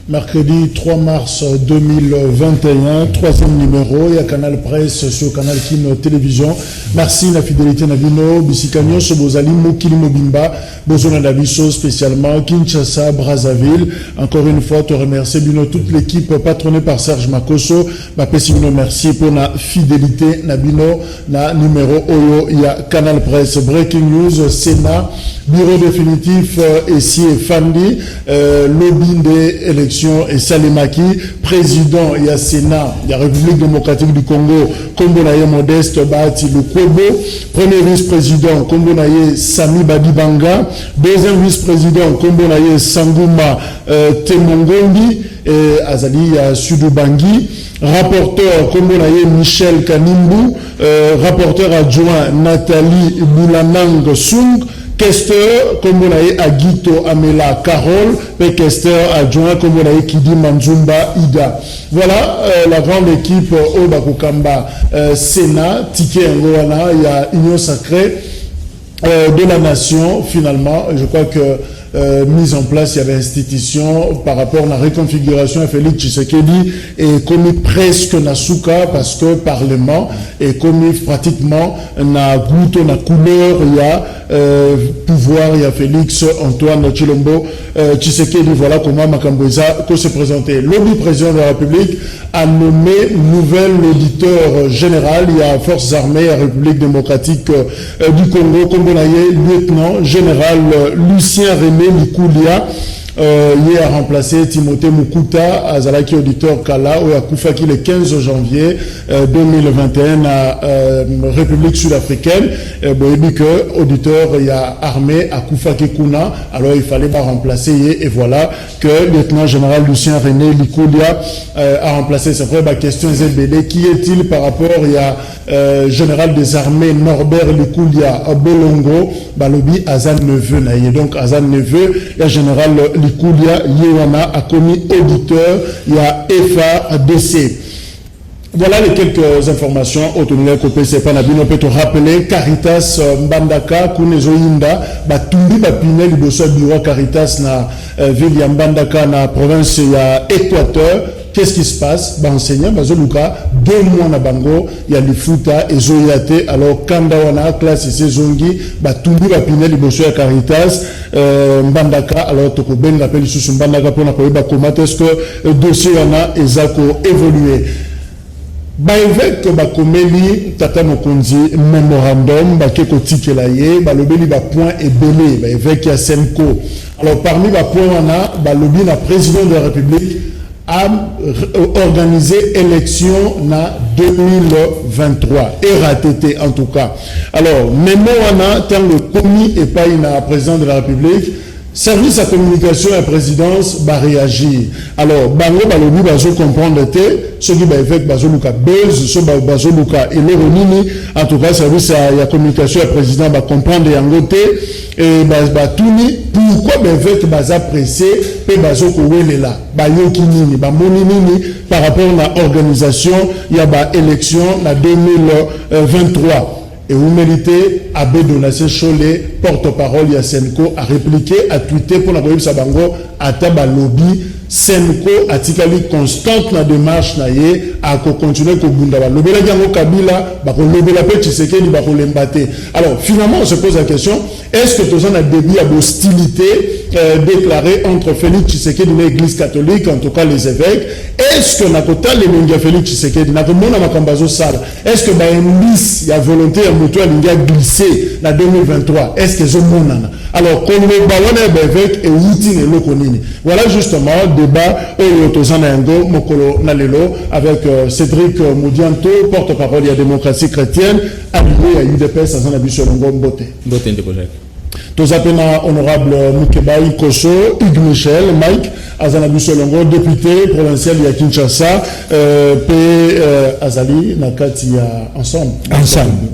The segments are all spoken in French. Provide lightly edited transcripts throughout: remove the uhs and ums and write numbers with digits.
Mercredi 3 mars 2021, troisième numéro, il y a Canal Presse sur Canal Kino Télévision. Merci la fidélité Nabino, Bissikanyo, Sobozali, Mokili Mobimba, Bozona Dabiso, spécialement Kinshasa, Brazzaville. Encore une fois, te remercier Bino, toute l'équipe patronnée par Serge Makoso. Bapessino, merci pour la fidélité Nabino, na numéro Oyo, il y a Canal Presse, Breaking News, Sénat, Bureau définitif, ici et Fandi, lobby des élections et Salemaki, président, il y a Sénat, il y a République démocratique du Congo, Kombonaye Modeste Bahati Lukwebo, premier vice-président, Kombonaye Sami Badibanga, deuxième vice-président, Kombonaye Sanguma Temongondi, Azali Sudoubangi, rapporteur, Kombonaye Michel Kanimbu, rapporteur adjoint Nathalie Boulanang Sung, questeur, comme on a eu Aguito Amela Carole, et questeur adjoint, comme on a eu Kidi Manzumba Ida. Voilà la grande équipe au Bakukamba Sénat, Tike Ngoana, il y a Union Sacrée de la Nation, finalement. Je crois que mise en place, il y avait institution par rapport à la réconfiguration à Félix Tshisekedi et commis presque Nasuka parce que Parlement est commis pratiquement na goût, na couleur, il y a pouvoir, il y a Félix Antoine Tshilombo Tshisekedi. Voilà comment Makamboza peut se présenter. Lobby président de la République a nommé nouvel auditeur général. Il y a Forces armées, la République démocratique du Congo, Kombonaye, lieutenant général Lucien René Likoulia. Il a remplacé Timothée Mukuta, Azalaki auditeur Kala, ou Koufaki le 15 janvier 2021 à République sud-africaine. Bon, il dit que auditeur il y a armé à Koufaki Kuna, alors il fallait pas remplacer et voilà que lieutenant général Lucien René Likoulia a remplacé. C'est vrai, ma question est ZBD. Qui est-il par rapport il y a général des armées Norbert Likoulia à Bolongo, Balobi Azan Neveu naïe. Donc Azan Neveu, il y a général Likoulia Yewana a commis auditeur, il y a FADC. Voilà les quelques informations autonomes que c'est pas Nabino peut te rappeler. Caritas Mbandaka Kunezo Yinda Batumbi Bapine Liboso Bureau Caritas na ville ya Mbandaka na province ya Équateur. Qu'est-ce qui se passe? Enseignant, Bazoluka, 2 mois na bango, il y a Lifuta et Zoyate, alors Kandawana, classe ici Zongi, Batumbi Bapine Liboso ya Caritas, Mbandaka, alors Toko Ben rappelle sous Mbandaka pour na koyeba comment est-ce que dossier wana ezako évoluer. Baevek bakomeli tata mokonzi memorandum bakeko tikela ye balobeli ba point ebele baevek ya Senko. Alors parmi ba point wana balobi na président de la République a organisé élection na 2023 RATT en tout cas. Alors mémo wana tant le commis et pas une président de la République. Service à communication et à présidence va réagir. Alors, bango balobi bazo comprendre te, ceux qui avec bazoluka buzz, ceux bazoluka et l'eronini, en tout cas, service à communication et à président va comprendre yangote et batuni pourquoi avec baza pressé et bazoko welela, bayoki nini, bamoni nini par rapport à l'organisation, il y a ba élection na 2023. Et vous méritez Abbé Donatien Cholet, porte-parole Yasenko, a répliqué, a tweeté pour la République Sabango, à Tabalobi, Senko, a tikali constante la démarche naie, à continuer ko bundaba. Le Bélagango Kabila, bako lobela pe Tshisekedi bako lembate. Alors, finalement, on se pose la question, est-ce que tous en a début à hostilité déclarée entre Félix Tshisekedi et l'Église catholique, en tout cas les évêques? Est-ce que Nakota les Minga Félix Tshisekedi, Nakomona Makambazo Sal, est-ce que Baembis, il y a volonté à Moutou à Linga glisser en 2023? Est-ce que je monana? Alors, comme le Bawana évêque et Woutin et Lokonini. Voilà justement débat au Tozanayango Mokolo Nalelo avec Cédric Moudianto, porte-parole de la démocratie chrétienne, allié à UDPS à Zanabiso Longo Mbote. Tozapena honorable Mukebai Koso, Hugues Michel, Mike, Azanabiso Longo, député provincial de Kinshasa, Azali, Nakati, ensemble.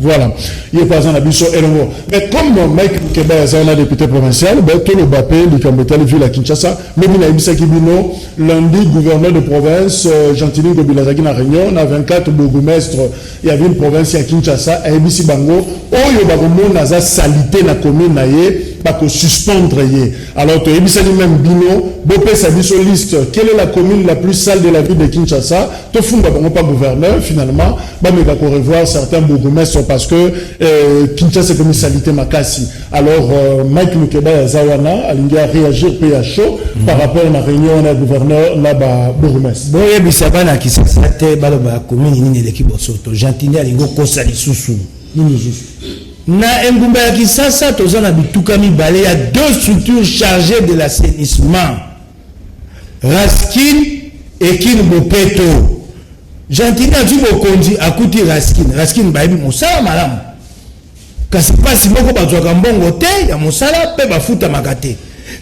Voilà. Il est pas Azanabiso Longo. Mais comme Mike Mukebai Azana, député provincial, tout le Bapé, l'Ikambetel, ville à Kinshasa, le Minaïbisa Kibino, lundi, gouverneur de province, Gentili Gobilazaki na Réunion, na 24 bourgmestres, il y avait une province à Kinshasa, à Ebisi Bango, Oyo Bagomo, Naza Salité, na commune, pas que suspendre y. Alors tu as même bino, bopé sa liste. Quelle est la commune la plus sale de la ville de Kinshasa? Tu fous pas gouverneur finalement. Bah mais d'accord revoir certains bourgmestres parce que Kinshasa comme salité makasi. Alors Mike Mukeba Zawana a réagir PHO par rapport à la réunion de gouverneur là-bas bourgmestre. Bon et bisaba na Kinshasa te baloba commune ni l'équipe soto. Gentini alingo kosa lisusu. Na Engumba ya Kisasa, tozana bituka mibale, il y a deux structures chargées de l'assainissement. Raskin et Kin Bopeto. Gentini a dit Bokondi, akuti Raskin. Raskin baibi mosala malam. Kasi pasi moko bazwaka mbongo te, ya mosala pe bafuta makate.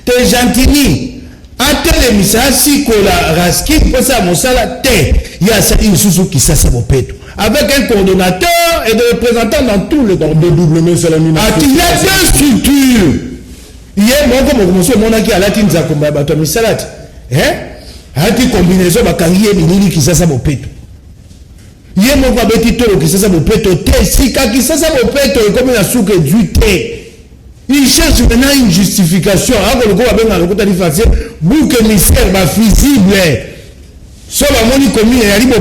Te Gentini, atele misala sikola Raskin, posa mosala te, ya sali isusu Kisasa Bopeto. Avec un coordonnateur et des représentants dans tout le temps. De double mais c'est la mine. Il y a deux structures. Hier, moi, comme monsieur, mon aki a la tinza comme bateau misalat. Hein? Hati combinaison bakangiye binili Kisasa Bopeto. Hier, moi, babeti tolo Kisasa Bopeto te. Si ka Kisasa Bopeto est comme la souke du thé. Il cherche maintenant une justification. Alors que le gars a bien le côté difficile. Bouc émissaire, visible. Soit la moni commune et arrive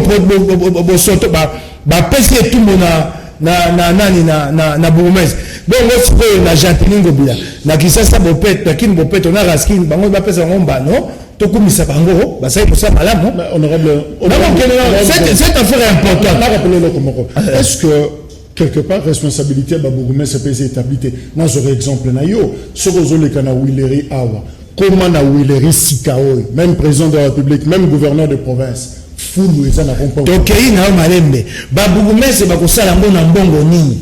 au soto ba pèse tout mon na bourgmestre. Donc moi na Gentini Ngobila na Kisasa Bopeto na Kin Bopeto na Raskin bango ba pèse ngomba non to kumisa bango ba sai pour ça malamu honorable cette affaire est importante. Rappelez-le comme est-ce que quelque part responsabilité ba bourgmestre pèse établie dans ce exemple na yo ce que les kana Willeri awa comment na Willeri Sikaoi, même président de la République, même gouverneur de province, fou nous les en avons pas. Tokei na malembe, ba bourgmestre ba ko sala mbona mbongo ni.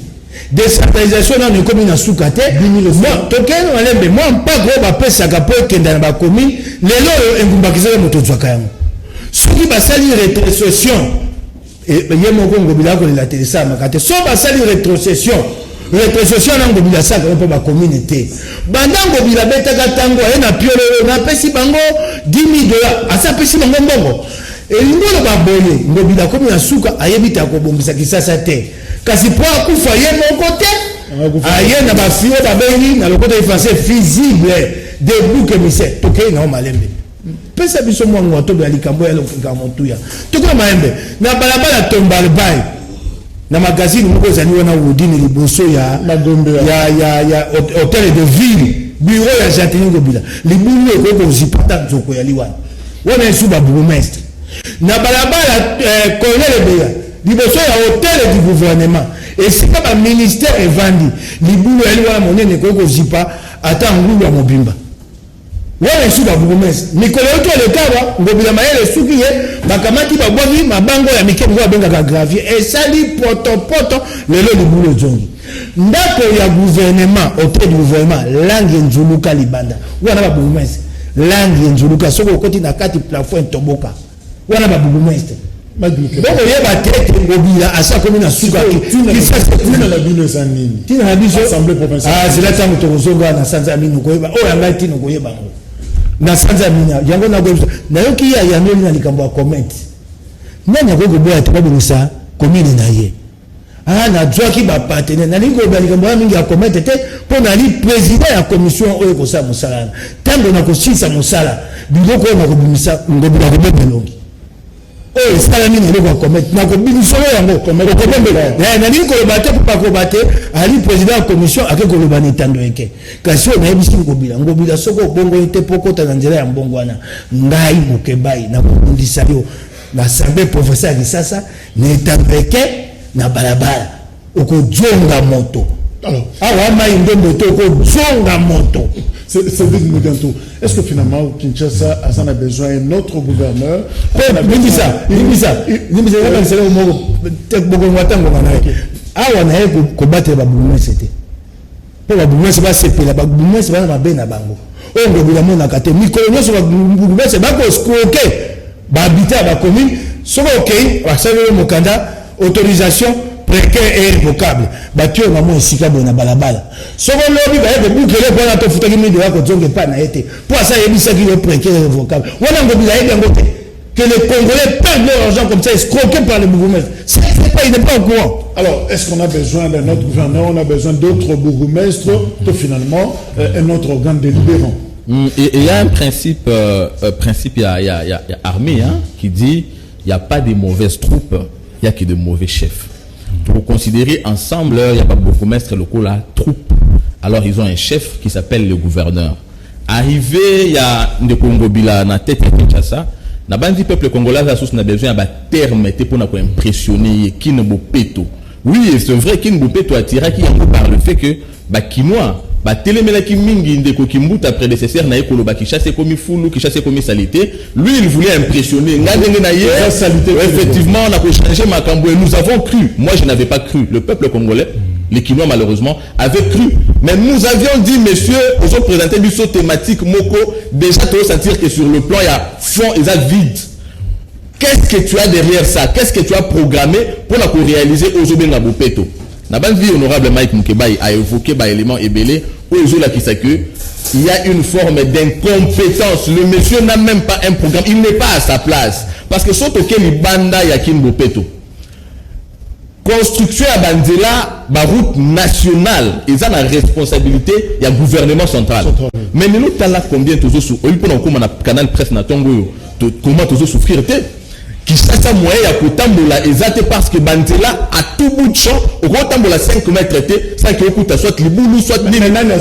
Décentralisation na commune na soukate. Moi tokei na malembe, moi pas gros ba pesa ka po kenda na ba commune, lelo engumba kizela moto zwaka yango. Soki ba sali rétrocession et yemo kongo bilako la télé ça makate. So ba sali rétrocession rétrocession na ngobila saka on peut ba communauté bandango bila betaka tango na piolo na pesi bango 10 000 $, asa pesi bango mbongo et ngolo ba boye ngobila komi na suka ayebita ko bombisa Kisasa te kasi po akufa ye moko te aye na ba fio ba bengi na lokota français visible de bouc émissaire tokei na malembe pesa biso mwango to bya likambo ya lokika motuya tokona malembe na balabala tombalbai na magazine moko zani wana udini liboso ya hôtel de ville bureau ya Gentini Ngobila libulu ekoko zipata nzoko ya liwana wana esuba bourgmestre na balabala colonel Beya liboso ya hôtel du gouvernement et c'est pas un ministère evandi libulu ya liwana monene ekoko zipa ata ngulu ya mobimba wana esuba bourgmestre mikolo yoto le kawa Ngobila mayele suki ye bakamati babwaki mabango ya mike ngo abengaka gravier esali poto lelo libulu zongi ndako ya gouvernement auprès du gouvernement langue nzuluka libanda wana ba bourgmestre langue nzuluka soko koti na kati plafond toboka wana ba bourgmestre donc yeba tete Ngobila asa komi na suka tina la bino sanini tina na biso assemblée provinciale c'est là tango tozonga na sanza mino koyeba o yanga tino koyeba ngo na sanza mina yango na gozo na yoki ya yango na likambo ya comment nani akoko boya te babisa commune na ye na droit ki ba partenaire na lingo ba likambo ya mingi ya comment te po na li président ya commission oyo ko sa musala tango na ko sisa musala biloko na ko bimisa Ngobila ko bebelongi oh sala mini loko comment na ko bimisa yango comment ko bebelongi na lingo ba te pa ko bate ali président ya commission akeko lo bani tando eke kasi na yebisi Ngobila soko bongo ite poko ta nzela ya mbongo wana ngai Mukebai na kundisa yo na assemblée provinciale Kisasa na tando eke na balabala oko jonga moto Alors, est-ce que finalement Kinshasa a besoin d'un autre gouverneur? autorisation précaire et irrévocable. Battu na mo esika bona balabala. Soko lobi ba yebe bukele bona to futaki midi wako zonge pa na été. Pour ça yebisa ki le précaire et irrévocable. Wana ngobi la yebe ngote. Que les Congolais perdent leur argent comme ça, escroqués par le bourgmestre. Il n'est pas au courant. Alors, est-ce qu'on a besoin d'un autre gouverneur? On a besoin d'autres bourgmestres que finalement un autre organe délibérant. Et il y a un principe, il y a armée qui dit il n'y a pas de mauvaises troupes, il n'y a que de mauvais chefs. Pour considérer ensemble, il n'y a pas de bourgmestre locaux là, troupes. Alors ils ont un chef qui s'appelle le gouverneur. Arrivé, il y a des Congobila dans la tête de Kinshasa. Na bandi peuple congolais a besoin d'un terme pour impressionner qui ne bopeto. Oui, c'est vrai qu'il ne bopeto attira qui par le fait que Kinois télémela qui mingi ndeko kimbuta prédécesseur na ekolo qui chasse comme foulou qui chasse comme salité, lui il voulait impressionner effectivement on a changé Makambo et nous avons cru. Moi je n'avais pas cru, le peuple congolais, les Kinois malheureusement avaient cru, mais nous avions dit messieurs, aux autres présentés du saut thématique Moko, déjà tu veux sentir que sur le plan il y a fond et ça vide. Qu'est-ce que tu as derrière ça? Qu'est-ce que tu as programmé pour la réaliser aux Obenga Bopeto? La bonne vie honorable Mike Mukebai a évoqué par élément ébélé où il y a une forme d'incompétence. Le monsieur n'a même pas un programme, il n'est pas à sa place. Parce que sauf auquel il banda Yakin Bopeto. Construction à Bandela, la route nationale, ils ont la responsabilité, il y a le gouvernement central. Mais nous avons combien de choses, on a canal presse na tongo, comment tous souffrir qui chasse moyen ya kotambola ezate parce que Bandela à tout bout de champ au kotambola 5 mètres sans que écoute soit liboulou soit ni mais le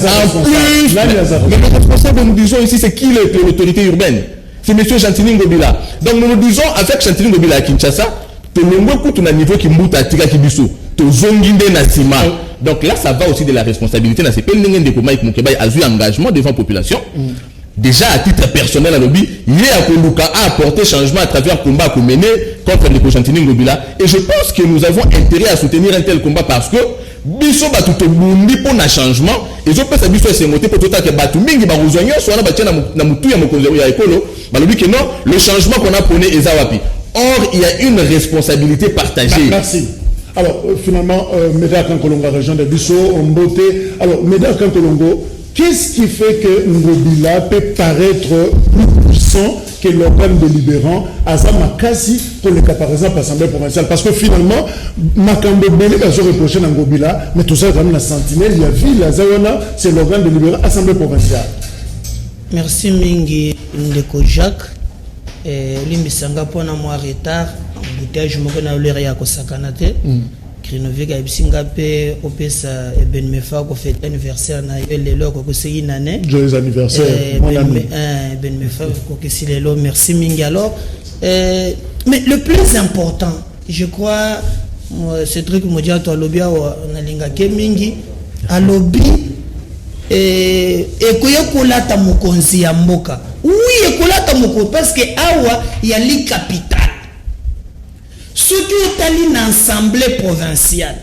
responsable nous disons ici c'est qui l'autorité urbaine, c'est monsieur Chantini Ngobila. Donc nous disons avec Chantini Ngobila à Kinshasa to longo kutu na niveau qui mbuta tika kibiso to zonginde na sima. Donc là ça va aussi de la responsabilité na c'est pas ndenge ndeko Mike Mukeba a eu engagement devant population. Déjà à titre personnel à lobby, il y a apporté changement à travers le combat qu'on menait contre les Chantini Ngobila. Et je pense que nous avons intérêt à soutenir un tel combat parce que biso batuto bundi pour un changement et je pense à biso c'est monté pour tout à que batu mingi ba rozonyo soit na mutu ya mokonzi ya ekolo balobi que non le changement qu'on a prôné ezawapi. Or il y a une responsabilité partagée. Merci. Alors finalement Médard Kankolongo région de Bisso Mbote. Alors Médard Kankolongo, qu'est-ce qui fait que Ngobila peut paraître plus puissant que l'organe délibérant à Zamakasi pour le cas par exemple l'Assemblée provinciale? Parce que finalement, Makambo Bélé va se reprocher à Ngobila, mais tout ça est quand même la sentinelle, il y a vu la Zawana, c'est l'organe délibérant Assemblée provinciale. Merci Mingi Ndeko Jacques. Limbisanga pour un mois retard, embouteillage moko na olere ya kosakana te. Krinovika ibisinga pe opesa ben mefa ko fête anniversaire na lelo ko sey nane. Joyeux anniversaire mon ami. Ben mefa ko kesi lelo, merci mingi alors. Mais le plus important, je crois ce truc modia to lobia na linga ke mingi a lobby ekoya kolata mokonzi ya mboka. Oui, ekolata moko parce que awa ya li capital. Ce qui est allé dans l'Assemblée provinciale,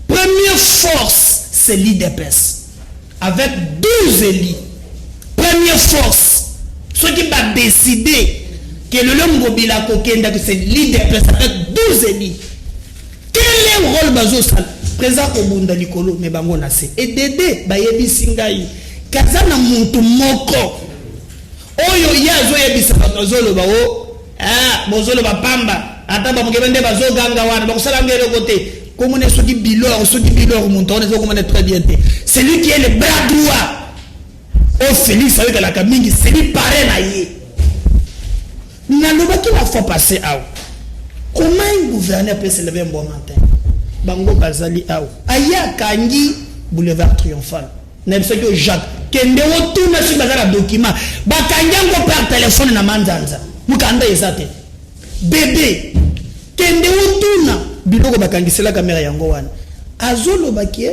première force, c'est l'IDPS. Avec 12 élus. Première force. Ce qui va décider que le Ngobila Kokenda, que c'est l'IDPS avec 12 élus. Quel est le rôle de ça? Présent au Bunda Likolo, mais bango na se. Et Dédé, Bayebi Singaï. Kazana Muntu Moko. Oyo yazo yebisa bazolo bao. Ah, bozolo bapamba. Ataba mukebende bazo ganga wana bakusala ngelo côté comme on est sur du bilor montant on est comme très bien. C'est lui qui est le bras droit au Félix avec la Kamingi, c'est lui parrain na yé na loba qui la fois passer à comment un gouverneur peut se lever un bon matin bango bazali aw aya kangi boulevard triomphal na biso que Jacques kende otuna sur bazala document bakanyango par téléphone na manzanza mukanda ezate bébé kende utuna biloko bakangisela kamera yango wana azolo bakie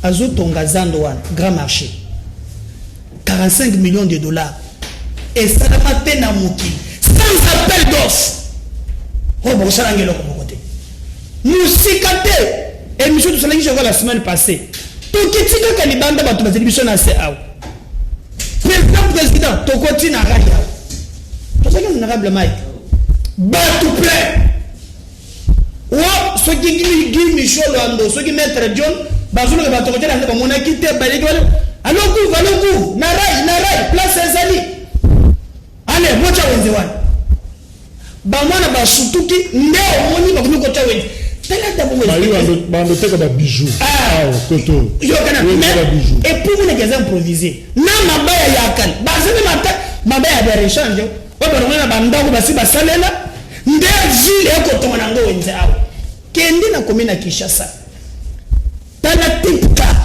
azotonga zando wana grand marché 45 millions de dollars et ça n'a pas été na mokili sans appel d'offre. Oh bon ça l'angelo comme côté musikate émission tout ça la semaine passée tout qui tika kalibanda ba to ba télévision na c'est aw président to continue na radio to ça que honorable Mike ba tout plein wa so qui Guy Michel Ando so qui maître John ba zo ba to côté na ba mona kité ba les allons na rai place ezali allez moi cha wenze wana ba mwana ba sutuki ndeo moni ba kumiko cha wenze tala ta bo wenze ba ndo teka ba bijou koto yo kana mais et pour vous les improviser na mabaya ya kan ba zeme mata mabaya ya rechange wa ba ngona ba ndako ba si ba salela ndeo ville eko tonga na ngo wenze awo kendi na komina Kinshasa tala tipka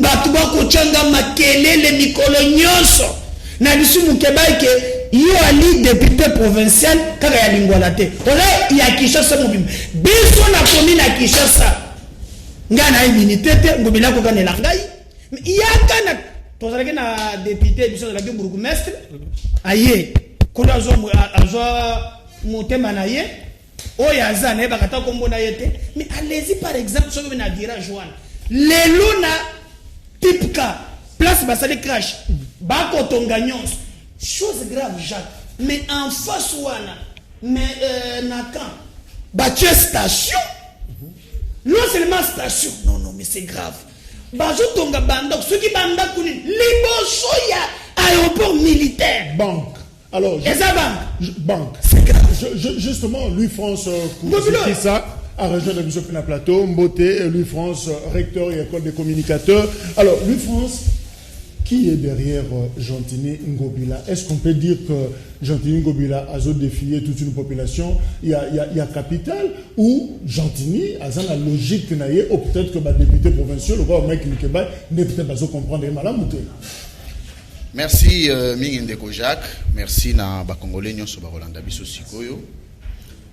batu bakochanga makelele mikolo nyonso na bisu mukebaike yo ali député provincial kaka ya lingwala te ola ya Kinshasa mobimba biso na commune ya Kinshasa ngana immunité te ngobila ko kanela ngai yakana tozalaki na député biso la bourgmestre aye kola azwa motema na ye oya zana bakata kombo na yete mais allez-y par exemple sur na virage wana lelo na tipka place basali crash bako tonga nyonso chose grave Jacques mais en face wana mais nakan batie station non seulement station non mais c'est grave bazo tonga bandok ceux qui banda kuni liboso ya aéroport militaire banque alors banque c'est grave justement Louis France qui ça à rejoindre la mission Pina Plateau, Mboté, Louis France, recteur et école des communicateurs. Alors, Louis France, qui est derrière Gentini Ngobila? Est-ce qu'on peut dire que Gentini Ngobila a défié toute une population? Il y a capital ou Gentini a la logique ou peut-être que les députés provinciaux, le roi Mike Nikeba, n'est peut-être pas comprendre les malamoutés. Merci Mingindeko Jacques, merci na Bakongolais Nyonso Barolanda Biso Sikoyo.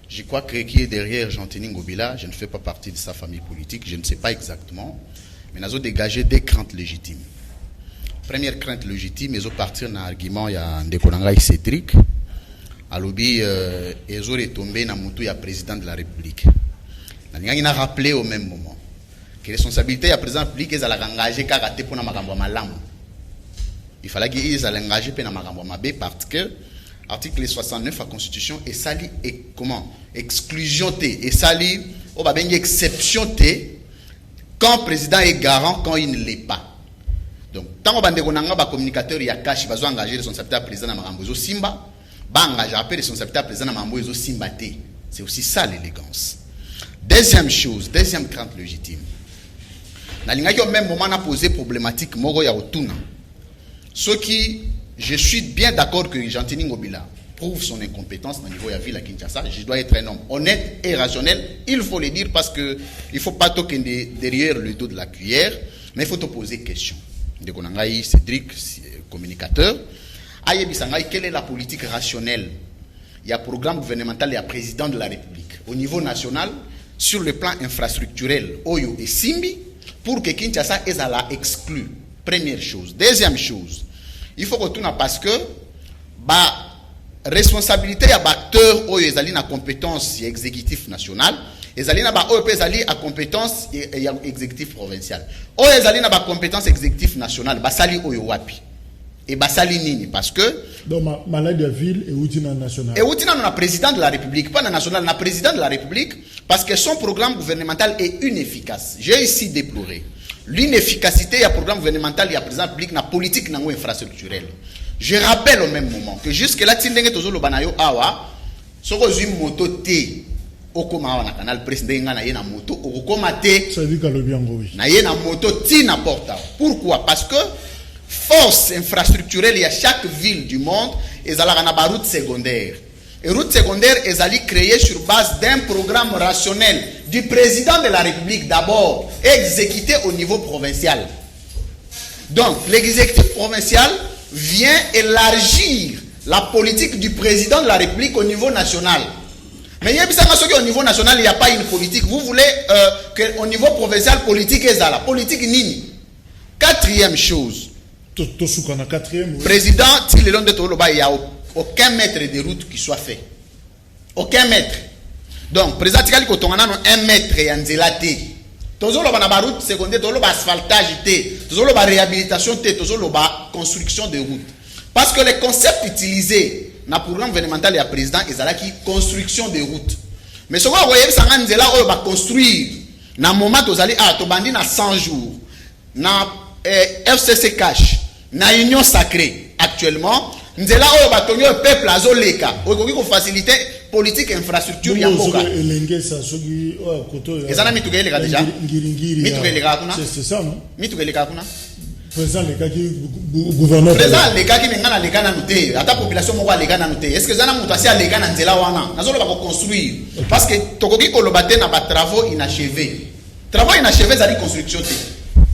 Je crois que qui est derrière Gentini Ngobila, je ne fais pas partie de sa famille politique, je ne sais pas exactement, mais nous avons dégagé des craintes légitimes. Première crainte légitime, ils ont parti dans l'argument, il y a Ndekonanga Cédric, à l'obi, ils ont retombé dans le président de la République. Il a rappelé au même moment que la responsabilité du président de la République est d'engager Karaté pour Namagambo Malam. Il fallait qu'ils aient engagé pour Namagambo Mabé parce que l'article 69 de la Constitution est sali et comment exclusion t et sali au ba bengi exception t quand le président est garant quand il ne l'est pas. Donc tant que bande ba communicateur ya cash bazo engager responsabilité du président na makambo simba ba engager après responsabilité du président na makambo simba t. C'est aussi ça l'élégance. Deuxième chose, deuxième crainte légitime. Na linga au même moment na posé problématique moko ya otuna. Ce qui je suis bien d'accord que Gentini Ngobila prouve son incompétence au niveau de la ville à Kinshasa. Je dois être un homme honnête et rationnel. Il faut le dire parce qu'il ne faut pas toquer derrière le dos de la cuillère, mais il faut te poser question. Cédric, communicateur. Quelle est la politique rationnelle? Il y a un programme gouvernemental, il y a un président de la République. Au niveau national, sur le plan infrastructurel, Oyo et Simbi, pour que Kinshasa ait à la exclure. Première chose. Deuxième chose. Il faut retourner parce que la responsabilité à l'acteur où ils ont la compétence exécutive nationale, ils ont la compétence exécutive provinciale. Où ils ont la compétence exécutive nationale, basali oyowapi. Et basali nini parce que donc maladie de ville et outina national. Et outina na président de la République, pas na national, na président de la République parce que son programme gouvernemental est inefficace. J'ai ici déploré l'inefficacité du programme gouvernemental, il y a président public na politique na infrastructurelle. Je rappelle au même moment que jusque là tindenge tozolo banayo awa soko zui moto te okoma na canal président na yena moto okoma te ça dit que le bien oui na yena moto ti na porta. Pourquoi? Parce que force infrastructurelle il y a chaque ville du monde et ça la na ba route secondaire. Et route secondaire est allée créée sur base d'un programme rationnel du président de la République d'abord, exécuté au niveau provincial. Donc, l'exécutif provincial vient élargir la politique du président de la République au niveau national. Mais au niveau national, il n'y a pas une politique. Vous voulez qu'au niveau provincial, politique est là. Politique nini. Quatrième chose. Président, il n'y a aucun mètre de route qui soit fait. Aucun mètre. Donc, président, il y a un mètre et un zélaté. Toujours la route secondaire, toujours l'asphaltage, toujours la réhabilitation, toujours la construction de routes. Parce que les concepts utilisés dans le programme gouvernemental et le président, ils ont la construction de routes. Mais ce que vous voyez, c'est que on va construire. Dans le moment où vous allez à 100 jours, dans FCC Cash, dans l'Union Sacrée, actuellement, nous allons le peuple à Zoleka. Nous faciliter politique et infrastructure. C'est ça, non? Président gouverneur. Président les gars qui n'ont les gars à noter. La population m'a les gars à noter. Est-ce que ça n'a pas assez les gars à noter là ou non? Nous allons construire parce que Tokoki Kolobaté n'a pas de travaux inachevés. Travaux inachevés, ça dit construction.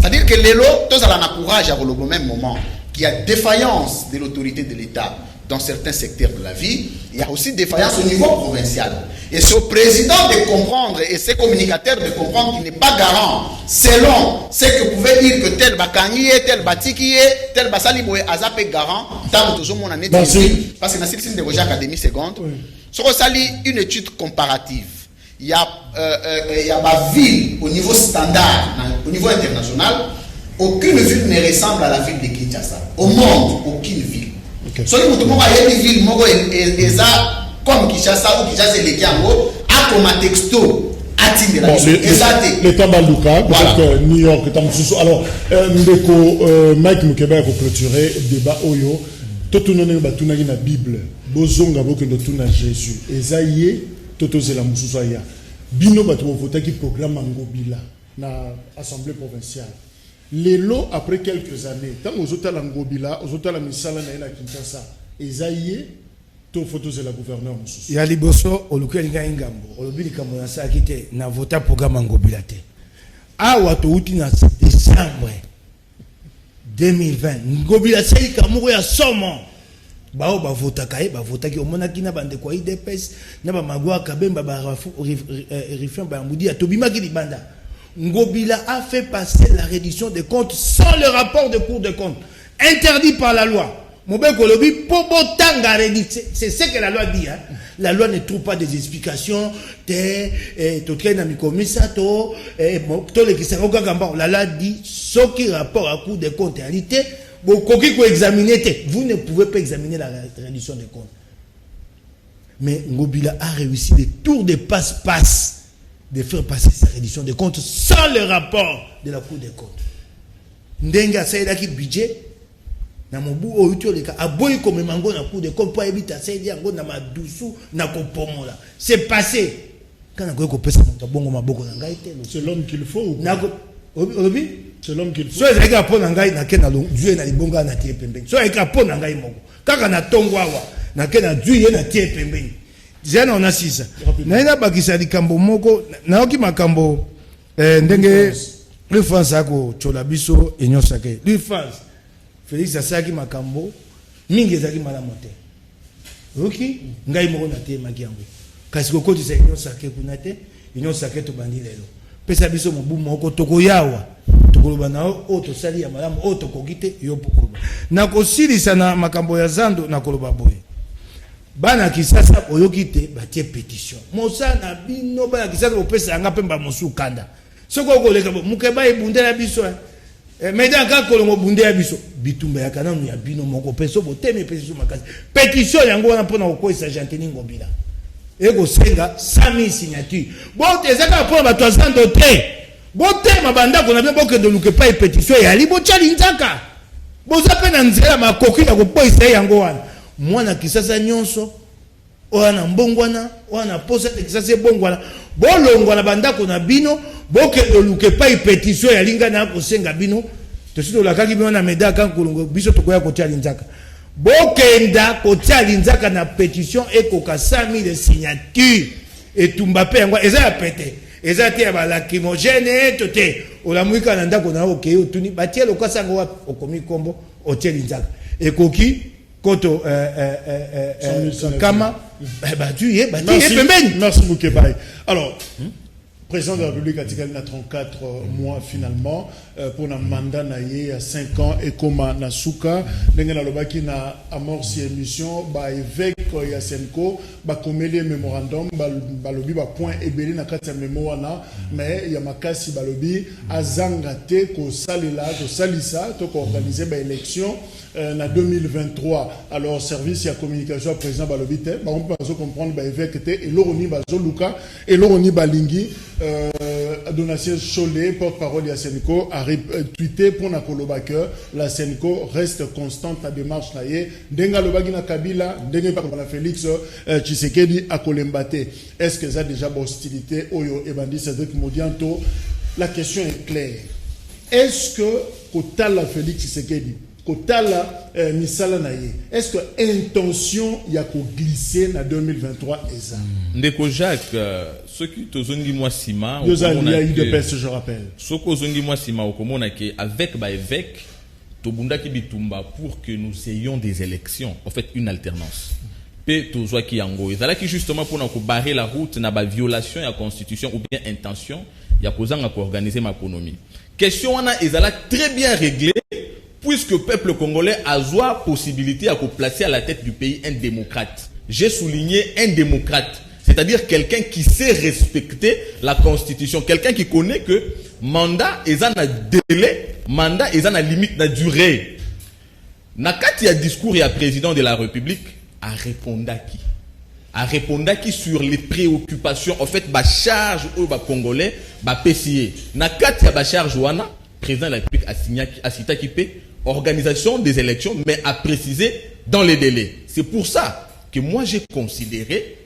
C'est-à-dire que les lots, tous à l'encourage au même moment qu'il y a défaillance de l'autorité de l'État dans certains secteurs de la vie, il y a aussi défaillance au niveau provincial. Et c'est au président de comprendre et ses communicateurs de comprendre qu'il n'est pas garant selon ce que pouvait dire que tel Bakangi est, tel Batiki est, tel Basaliboé Azap est garant. Tant que mon année parce que dans le système de Roger Académie seconde, sur une étude comparative. Il y a ma ville au niveau standard, au niveau international, aucune ville ne ressemble à la ville de Kinshasa. Au monde, aucune ville. So il y a une ville comme Kinshasa ou Kinshasa et Lekiango, a comme un texto atteint de la l'État Baluka, peut-être New York, alors, Mike Mukeba a clôturé le débat Oyo, tout le monde a tourné la Bible, Bozonga Boke de tourner Jésus, Esaïe, Toto Zela Moussousaya, Bino Batou voté qui programme Angobila, na Assemblée provinciale. Les lots, après quelques années, tant aux hôtels Angobila, aux hôtels Misala na Kinshasa, Esaïe, to photos de la gouverneure Moussous. Il y a liboso olukelinga ingambo, olobili kamona sa kite na vota programme Angobila te. Awa to uti na décembre 2020, Ngobila sei kamuro ya somo. Bao ba vota kae, ba vota ki omona kina bande kwa IDPS, na ba magwa kabemba ba rifan ba mudi ya tobima ki libanda. Ngobila a fait passer la reddition des comptes sans le rapport de Cour des comptes, interdit par la loi. C'est ce que la loi dit. Hein. La loi ne trouve pas des explications. La loi dit ce qui rapport à Cour des comptes. En réalité, vous ne pouvez pas examiner la reddition des comptes. Mais Ngobila a réussi des tours de passe-passe de faire passer sa reddition des comptes sans le rapport de la Cour des comptes. Ndenga Saïda qui budget. Na mobu o utoleka aboyi comme mango na Cour des comptes pour éviter ça dire ngo na madusu na kopomola. C'est passé. Quand na ko pesa monta bongo maboko na ngai te. C'est l'homme qu'il faut. Na ko obi c'est l'homme qu'il faut. So ezaka pona ngai na kena lo Dieu na libonga na tie pembeni. So ezaka pona ngai moko. Kaka na tongwawa na kena Dieu na tie pembeni. Jana on assise. Na ina bakisa likambo moko na oki makambo ndenge le France ako chola biso enyo sake. Le France Félix Asaki makambo mingi ezaki malamu te. Oki ngai moko na te makiango. Kasi kokoti sa enyo sake kuna te, enyo sake to bandi lelo. Pesa biso mobu moko tokoyawa. Tokoloba na o to sali ya malamu o to kokite yo pokoloba. Na kosilisa na makambo ya zando na koloba boye. Bana kisasa oyoki te batie pétition. Mosa na bino bana kisasa opesa nga pemba mosu kanda. Soko koleka mukeba ebundela biso. Mesdames, quand Colombo Bundé a biso, bitumba ya kana ya bino moko peso boteme pétition makasi. Pétition yango wana pona ko isa Jantini Ngobila. Ego senga 100 000 signatures. Bon ezaka pona ba 300 te. Bote mabanda ko na bien boke de luke pa pétition ya libo chali nzaka. Boza pe na nzela makoki na ko po isa yango wana. Mwana kisasa nyonso wana mbongwana wana posa kisasa bongwana. Bolongwana banda ko na bino boke de luke pa pétition ya linga na ko senga bino to sino la kaki bino na meda kan kolongo biso to koya ko tia linzaka bokenda ko tia linzaka na pétition e ko ka 100 000 signatures et tumbape yango eza ya pete eza te ba lacrymogène to te ola muika na ndako na oke otuni batie lokasa ngo okomi kombo o tia linzaka e koki Koto Kama, tu es Merci Moukebaï. Alors, président de la République a dit qu'il y a 34 mois finalement pour un mandat naïe à 5 ans et comme Nasuka, n'engana lobaki na amorce émission ba évêque ya Senko ba komeli mémorandum ba lobi ba point ebeli na kati ya mémoire mais ya makasi ba lobi azanga te ko salela ko salisa to ko organiser ba élection en 2023. Alors service ya communication président ba lobi te ba on peut comprendre ba évêque te et loroni ba zoluka et loroni balingi Donatien Cholet, porte-parole de la Senko, a tweeté pour Nakoloba que la Senko reste constante à démarche naïe. Denga Lobagina Kabila, Denga Pakala Félix Tshisekedi à Kolembate. Est-ce que ça a déjà hostilité Oyo et Bandi Cédric Modianto? La question est claire. Est-ce que Kotala Félix Tshisekedi, Kotala Misala naïe, est-ce que intention y a ko glisser en 2023 et ça? Ndeko Jacques, ce qui te zongi moi sima, il y a eu de peste, je rappelle. Ce que zongi moi sima au komona ke avec ba évêque tobunda ki bitumba pour que nous ayons des élections, en fait une alternance. Pe tozwa ki yango ezala ki justement pour na ko barrer la route na ba violation ya constitution ou bien intention ya kozanga ko organiser ma économie. Question wana ezala très bien réglée puisque le peuple congolais a la possibilité de placer à la tête du pays un démocrate. J'ai souligné un démocrate, c'est-à-dire quelqu'un qui sait respecter la constitution, quelqu'un qui connaît que mandat est un délai, mandat est une limite de durée. Nakati a discours et à président de la République a répondu sur les préoccupations en fait ba charge au ba congolais ba PCA. Nakati a ba charge wana président de la République a cité qui paie organisation des élections, mais à préciser dans les délais. C'est pour ça que moi j'ai considéré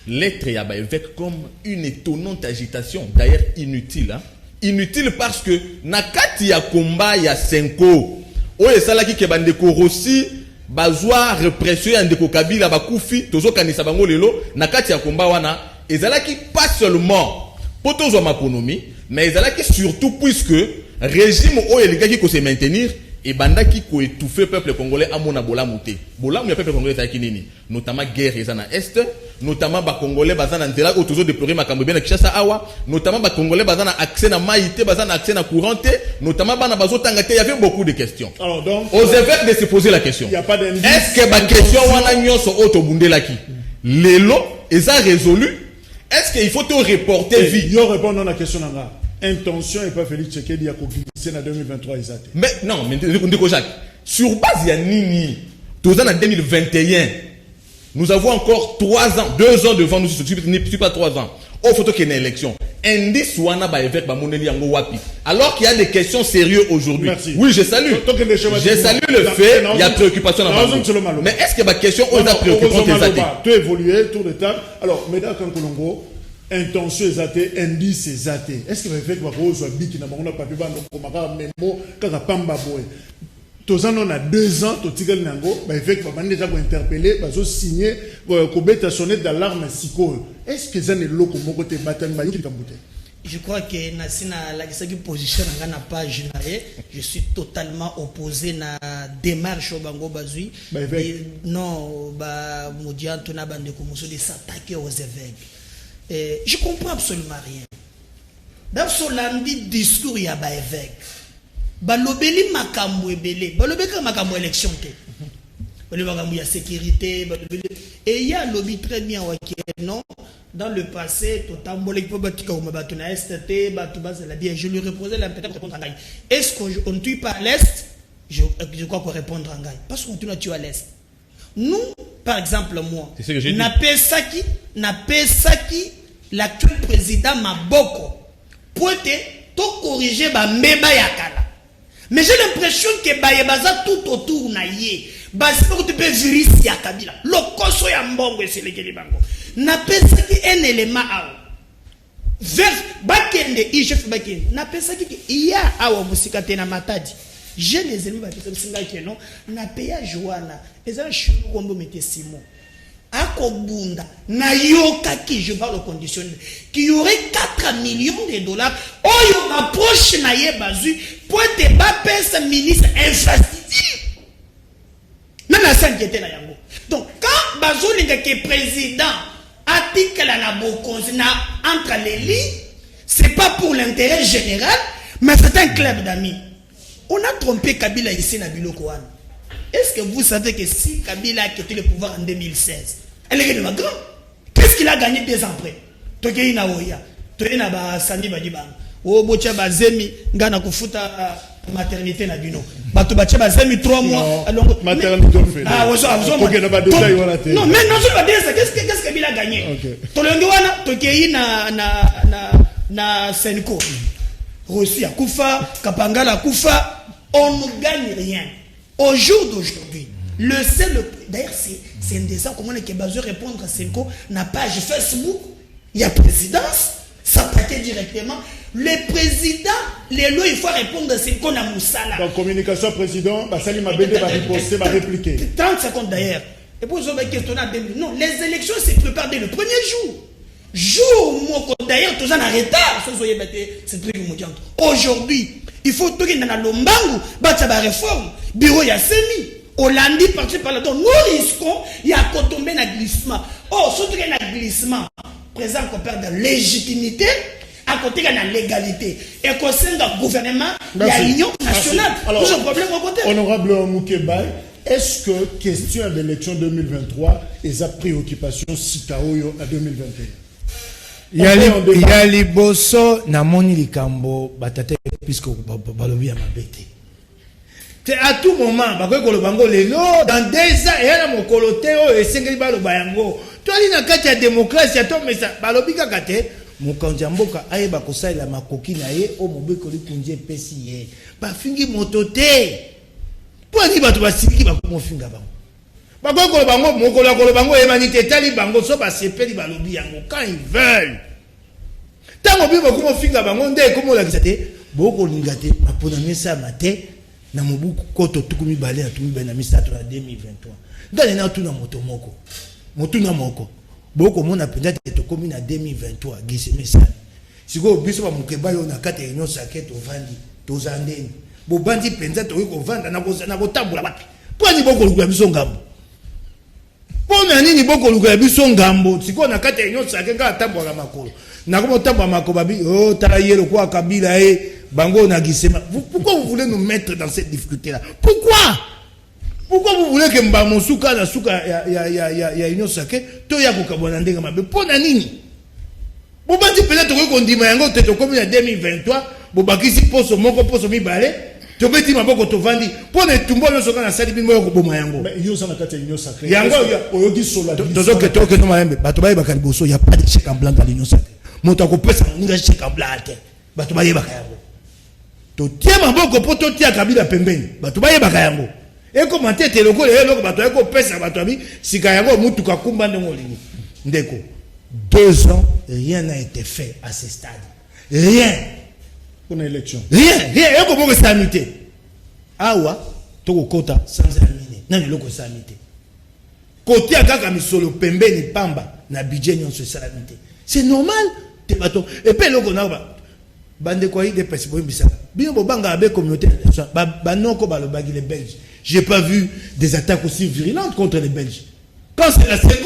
l'être Yaba évêque comme une étonnante agitation, d'ailleurs inutile. Inutile parce que nakati ya combat ya Senko, oye salaki ke bandeko Rossi, bazwa répression ya ndeko Kabila bakufi, tozo kanisa bango lelo, nakati ya combat wana, ezalaki pas seulement potozo maponomi, mais ezalaki surtout puisque régime oyo elikaki ko se maintenir et bandaki ko étouffer peuple congolais amona bolamu te. Bolamu ya peuple congolais ezalaki nini? Notamment guerre ezana est, notamment ba congolais bazana ndela ko tozo déplorer makambo bien na Kinshasa awa, notamment ba congolais bazana accès na maïté, bazana accès na courant te, notamment bana bazo tanga te, il y avait beaucoup de questions. Alors donc aux évêques de se poser la question. Il y a pas d'indice. Est-ce que ba question wana nyonso auto bundelaki lelo eza résolu? Est-ce qu'il faut te reporter vie? Yo répondre à la question là. Intention et pas Félix Tshisekedi à glisser en 2023 exact. Mais non, mais Ndeko Jacques, sur base ya nini, tous en 2021, nous avons encore 3 ans, 2 ans devant nous, je ne suis pas 3 ans. Au photo qu'il y a une élection. Indice wana ba évêque ba moneli yango wapi. Alors qu'il y a des questions sérieuses aujourd'hui. Merci. Oui, je salue. Je salue le fait, il y a préoccupation dans le mais est-ce que ma question on a préoccupante exactement? Tu évolué tour de table. Alors, mesdames Kankolongo, intention exate, indice exate. Est-ce que l'évêque va rose biki na bango na papier ba no komaka memo kaka pamba boy. Tozan on a 2 ans to tigal nango, ba évêque va déjà ko interpeller, ba zo signer ko beta sonner d'alarme siko. Est-ce que ça ne loko moko te batan ba yiki kambote? Je crois que Nassina la position dans la page je suis totalement opposé na démarche au Bango Bazui. Non, ba Modianto na bande komoso de s'attaquer aux évêques. Je comprends absolument rien. Dans ce lundi discours il y a ba évêque. Ba lobeli makambo ebele, ba lobeli makambo élection te. Ba lobeli makambo ya sécurité, ba lobeli et il y a lobby très bien non dans le passé totambolé pour batika ou mabatuna STT batuba c'est la bien je lui reposais la peut-être répondre à Ngaï. Est-ce qu'on ne tue pas à l'est? Je crois qu'on répondre à Ngaï parce qu'on tue à l'est. Nous par exemple moi n'a pesaki l'actuel président Maboko pour to corriger ba mbeba yakala. Mais j'ai l'impression que baza tout autour na yé. Basi pour te faire virus ya Kabila. Lokoso ya mbongo c'est les bango. Na pesa ki un élément à vers bakende i chef bakende. Na pesa ki iya awa musika tena matadi. J'ai les ennemis bakende singa ki non na peya joana. Eza chou kombo mete simo. Akobunda na yoka qui je parle au conditionnel qui y aurait 4 millions de dollars oyo approche na ye bazu pour te ba pesa ministre infrastructure nana s'inquiéter na yango. Donc quand bazolinga que président article la bokonzi na entre les lits, c'est pas pour l'intérêt général, mais c'est un club d'amis. On a trompé Kabila ici na biloko wana. Est-ce que vous savez que si Kabila a quitté le pouvoir en 2016, elle est de grand, qu'est-ce qu'il a gagné 2 ans après? Tokei na oya, tokei na ba sandi badibang. O bocha bazemi ngana kufuta maternité na bino. Bato bacha bazemi 3 mois alongo maternité on fait. Ah ozo azo. OK na ba détail wala té. Non, mais non je vais dire ça, qu'est-ce que Kabila a gagné? Tolongo wana tokei na Senko. Russie Kufa, Kapangala Kufa, on ne gagne rien. Au jour d'aujourd'hui, le seul. D'ailleurs, c'est indécent comment les Québécois répondre à Senko, na page Facebook, il y a présidence, ça s'attaquer directement. Le président, les lois, il faut répondre à Senko na Moussala. Donc, communication président, Bassali Mabende va riposter, va répliquer. 30 secondes d'ailleurs. Et pour vous questionner à 2000. Non, les élections se préparent dès le premier jour. Jour, d'ailleurs, tout ça en retard. C'est truc aujourd'hui, il faut tout dans la lombangu, battre la réforme, bureau ya semi, Hollandi participe par là. Donc, nous risquons, il y a qu'à tomber dans glissement. Oh, surtout qu'il y a un glissement, présent qu'on perd de légitimité, à côté il y a la légalité. Et qu'au sein d'un gouvernement, il y a l'union nationale. Alors, c'est un problème au côté. Honorable Moukebaï, est-ce que question d'élection 2023 et sa préoccupation Sikaoyo à 2021? Il y a les bosso na moni likambo batate puisque balobi ya mabete. C'est à tout moment bakoy ko lobango lelo dans 2 ans et na mokolo te o esengeli baloba yango. To ali na kati ya démocratie to mesa balobi kaka te mokonzi mboka ayeba kosalela makoki na ye o mobeko likunje pesi ye. Ba fingi moto te. Po ani bato basiki bakomo finga bango. Bakoy ko bango mokolo ko bango emanité tali bango so ba sepeli balobi yango quand ils veulent. Tango bi bakomo finga bango nde komo la kisate boko lingate mapona mesa matin na mobuku koto tukumi balé na tumi bena misato na 2023. Ndale na tuna moto moko. Moto na moko. Boko mona penza te to komi na 2023 gise mesa. Siko biso ba mukeba yo na kate enyo saketo vandi to zandeni. Bo bandi penza to ko vanda na ko tambula wapi. Pwani boko lukula biso ngambo. Pona nini boko lukula biso ngambo siko na kate enyo sakenga atambula makolo. Na komo tambula makolo bi oh tala yelo kwa Kabila bango na gisema. Pourquoi vous voulez nous mettre dans cette difficulté là? Pourquoi vous voulez que Mbamosuka na suka ya Union Sacrée to ya ko kabona ndenga mabe pona nini? Bo bandi peut-être ko ndima yango te to komi na 2023 bo bakisi poso moko poso mibale to beti maboko to vandi pona tumbo yo soka na sali bimo ko boma yango. Mais yo sana kati Union Sacrée. Yango yo di sola. Tozo que to que no maembe bato baye bakali boso ya pas de chèque en blanc dans l'Union Sacrée. Moto ko pesa ninga chèque en blanc te. Bato baye bakayango. To tia maboko po to tia Kabila pembeni. Bato baye bakayango. Et comment tu es le loko bato eko pesa bato abi sika yango mutuka kumba ndongo lingi ndeko 2 ans rien n'a été fait à ce stade, rien pour une élection, rien eko boko sanité awa toko kota sans amine nani loko sanité côté akaka misolo pembeni pamba na budget nyonso sanité c'est normal te bato et puis loko na ba bande quoi des principaux mbisa bien bobanga avec communauté ba noko balobagi les Belges. J'ai pas vu des attaques aussi virulentes contre les Belges. Quand c'est la seule,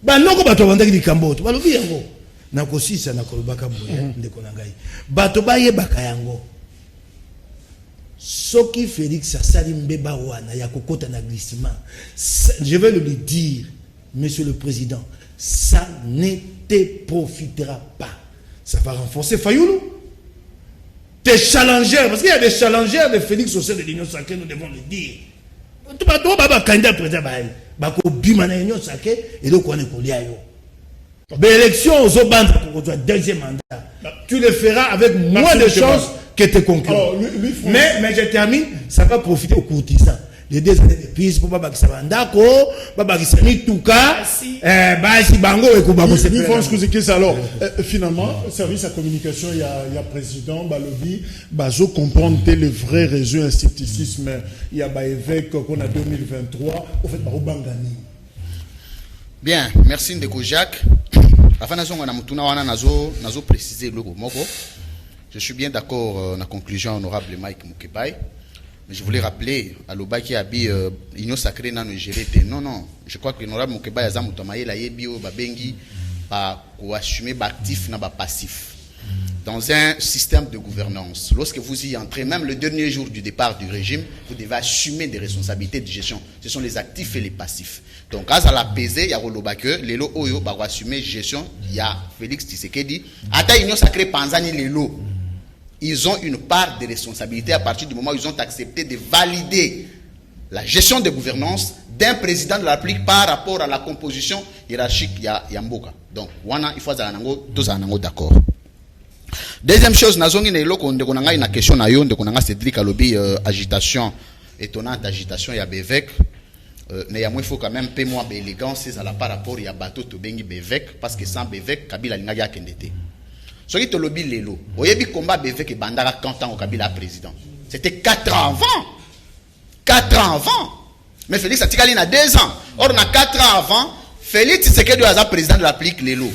bah non, comme tu vas dire Kambo, tu vas le dire. Nakosi ça nakolobaka boya ndeko nangai. Bato baye bakayango. Soki Félix Asali Mbeba wana ya kokota na glissement. Je vais le dire, monsieur le président, ça ne te profitera pas. Ça va renforcer Fayoulou. Des challengers, parce qu'il y a des challengers de Félix au sein de l'Union Sacrée, nous devons le dire. Tu vas trouver un candidat président, bako bimana l'Union Sacrée, et donc on est collé à eux. L'élection aux Obanda pour ton deuxième mandat, tu le feras avec moins de chances que tes concurrents. Mais je termine, ça va profiter aux courtisans. Les 2 années de piste pour Baba Kisabandako, Baba Kisani Touka, Basi Bango et Koubabo. Alors, finalement, service à communication, il y a président Balobi, Bazo comprendre les vrais réseaux un scepticisme. Il y a évêque qu'on a 2023, au fait, Barobangani. Bien, merci Ndeko Jacques. Afin de préciser le mot. Je suis bien d'accord dans la conclusion honorable Mike Moukebaï. Mais je voulais rappeler à l'Oba qui a dit Union sacrée n'a géré. Non, non. Je crois que l'honorable Mokeba Yazam Mutamaye la Yebio Babengi pour assumer actif n'a pas passif. Dans un système de gouvernance, lorsque vous y entrez, même le dernier jour du départ du régime, vous devez assumer des responsabilités de gestion. Ce sont les actifs et les passifs. Donc, à la pesée, il y a Rolobake, les lots Oyo, va assumer gestion. Il y a Félix Tshisekedi. Ata Union sacrée Panzani, les lots. Ils ont une part de responsabilité à partir du moment où ils ont accepté de valider la gestion de gouvernance d'un président de la République par rapport à la composition hiérarchique Yamboka. Donc, wana, il faut tous d'accord. Deuxième chose, nazongi ne loko ndeko nanga ina question na yo ndeko nanga Cédric alobi agitation étonnante agitation ya Bevec mais il faut quand même payer moins d'élégance à la par rapport ya bateau to bengi Bevec parce que sans Bevec Kabila linga ya kendete. Soki to lobi lelo oyebi combat Bevec et bandara quand au Kabila président. C'était 4 ans avant. 4 ans avant. Mais Félix Atikali na 2 ans. Or on a 4 ans avant, Félix Tshisekedi a président de la République lelo.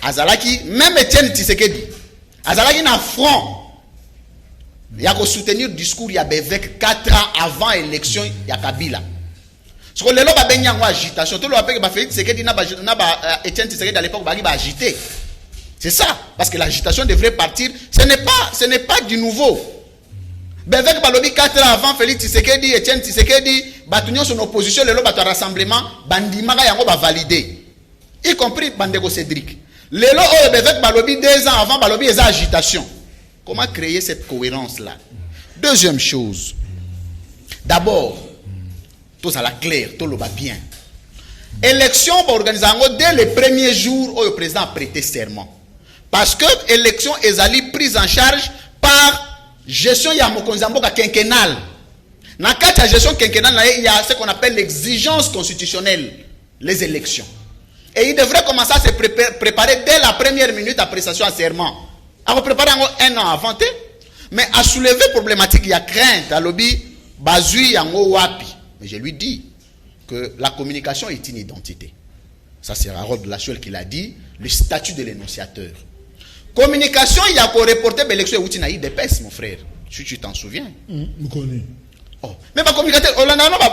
Azalaki, même Etienne Tshisekedi, Azalaki na front. Il y a qu'à soutenir le discours il y a 4 ans avant l'élection il y a Kabila. Parce que les gens qui ont agitation, tout le monde a fait Tshisekedi Etienne Tshisekedi à l'époque va agiter. C'est ça, parce que l'agitation devrait partir. Ce n'est pas du nouveau. Bevec balobi 4 ans avant Félix Tshisekedi, Etienne Tshisekedi, batunion son opposition, les gens ont rassemblement, bandimaka yango va valider. Y compris Bandeko Cédric. Les lots au Bevec balobi 2 ans avant balobi les agitation. Comment créer cette cohérence là? Deuxième chose. D'abord, tout ça la clair, tout le va bien. Élection organisée dès les premiers jours où le président a prêté serment. Parce que l'élection est allée prise en charge par gestion yamokonzamboka quinquennale. Dans le cas de la gestion quinquennale, il y a ce qu'on appelle l'exigence constitutionnelle, les élections. Et il devrait commencer à se préparer dès la première minute après prestation à serment. À préparer 1 an avant. Mais à soulever problématique, il y a crainte. À lobby, bazui yango wapi. Mais je lui dis que la communication est une identité. Ça c'est Harold de la Chouelle qui l'a dit. Le statut de l'énonciateur. Communication, il y a pour reporter l'élection où tu n'as eu des pèses, mon frère. Si tu t'en souviens. Je connais. Oh. Mais ma communicateur,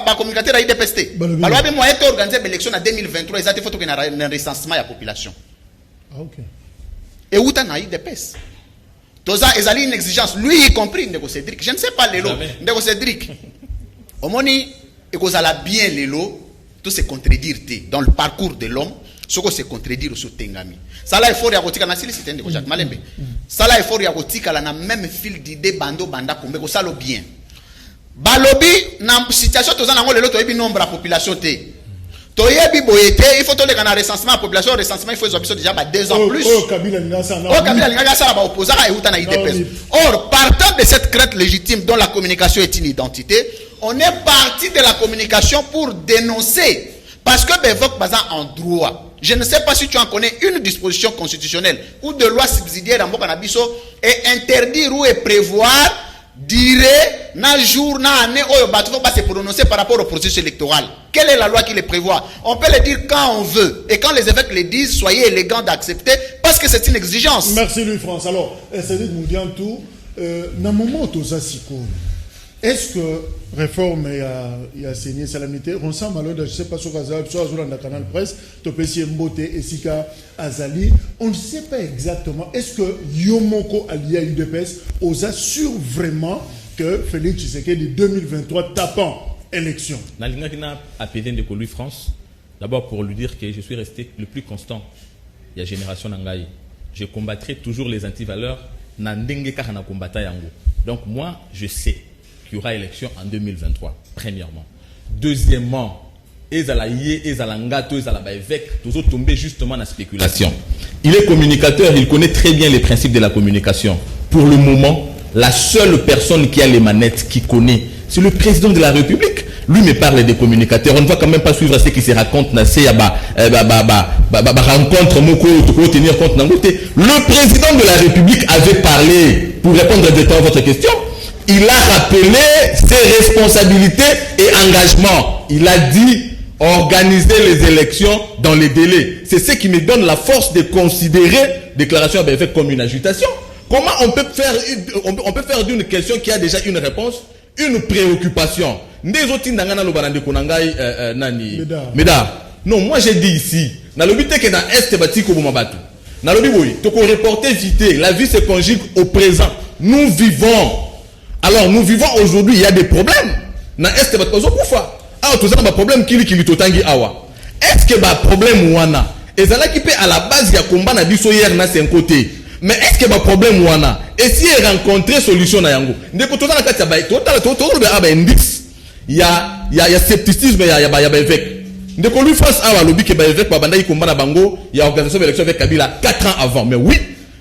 ma communicateur a eu des pestes. Alors, moi, j'ai organisé l'élection en 2023. Ils ont fait un recensement de la population. Ah, ok. Et où tu as eu des pestes. Ils ont une exigence. Lui, y compris, Ndeko Cédric. Je ne sais pas les lots. Ndeko Cédric. Au moment où ils ont bien les lots, tout se contredire dans le parcours de l'homme. Ce que se contredire sur Tengami. Ça là, il faut y avoir na sili c'était Ndeko Jacques Malembe. Ça là, il faut y avoir na même fil d'idée bando banda kumbe ça le bien. Balobi na situation to zanango lelo to yebi nombre la population te. To yebi boyete, il faut to le kana recensement population recensement il faut ils déjà 2 ans plus. Kabila linga ça. Kabila linga ça ba opposant et uta na IDPS. Or partant de cette crainte légitime dont la communication est une identité, on est parti de la communication pour dénoncer parce que Bevok baza en droit. Je ne sais pas si tu en connais une disposition constitutionnelle ou de loi subsidiaire en Bokanabiso et interdire ou et prévoir dire na jour na année où il faut pas se prononcer par rapport au processus électoral. Quelle est la loi qui le prévoit? On peut le dire quand on veut et quand les évêques le disent, soyez élégants d'accepter parce que c'est une exigence. Merci Louis France. Alors, Cédric Moudiantou, dans le moment où tu as est-ce que réforme il y a signé salamité on sent malheur je sais pas sur Azal sur le canal presse Topesi Mbote et Sika Azali on ne sait pas exactement est-ce que Yomoko allié à UDPS osa sûr vraiment que Félix Tshisekedi 2023 tapant élection. Nalinga kina appelé de Louis France d'abord pour lui dire que je suis resté le plus constant. Il y a génération Nangaï. Je combattrai toujours les antivaleurs nandenge kaka na combattant yango. Donc moi je sais qu'il y aura élection en 2023, premièrement. Deuxièmement, toujours tombé justement dans la spéculation. Il est communicateur, il connaît très bien les principes de la communication. Pour le moment, la seule personne qui a les manettes, qui connaît, c'est le président de la République. Lui me parle des communicateurs. On ne va quand même pas suivre ce qui se raconte dans ces rencontres. Tenir compte. Le président de la République avait parlé, pour répondre à votre question, il a rappelé ses responsabilités et engagements. Il a dit organiser les élections dans les délais. C'est ce qui me donne la force de considérer déclaration BFF comme une agitation. Comment on peut faire d'une question qui a déjà une réponse, une préoccupation. Ndezoti ndangana lo banande konangai nani Médard. Non, moi j'ai dit ici, na lobité que dans est batiko bomabatu. Na lobi boy, to ko reporter vite, la vie se conjugue au présent. Nous vivons. Alors nous vivons aujourd'hui, il y a des problèmes. Na est batiko kufa. Ah, tout ça ba problème kili totangi awa. Est-ce que ba problème wana ezala qui peut à la base ya combat na biso hier na c'est un côté. Mais est-ce que ba problème wana et si rencontrer solution na yango. Ndeko to na kati ya ba total ba indice. Il y a scepticisme, il y a évêque. Ndeko lui France a lobby que évêque babanda yi combat na bango, il y a organisation d'élection avec Kabila 4 ans avant. Mais oui,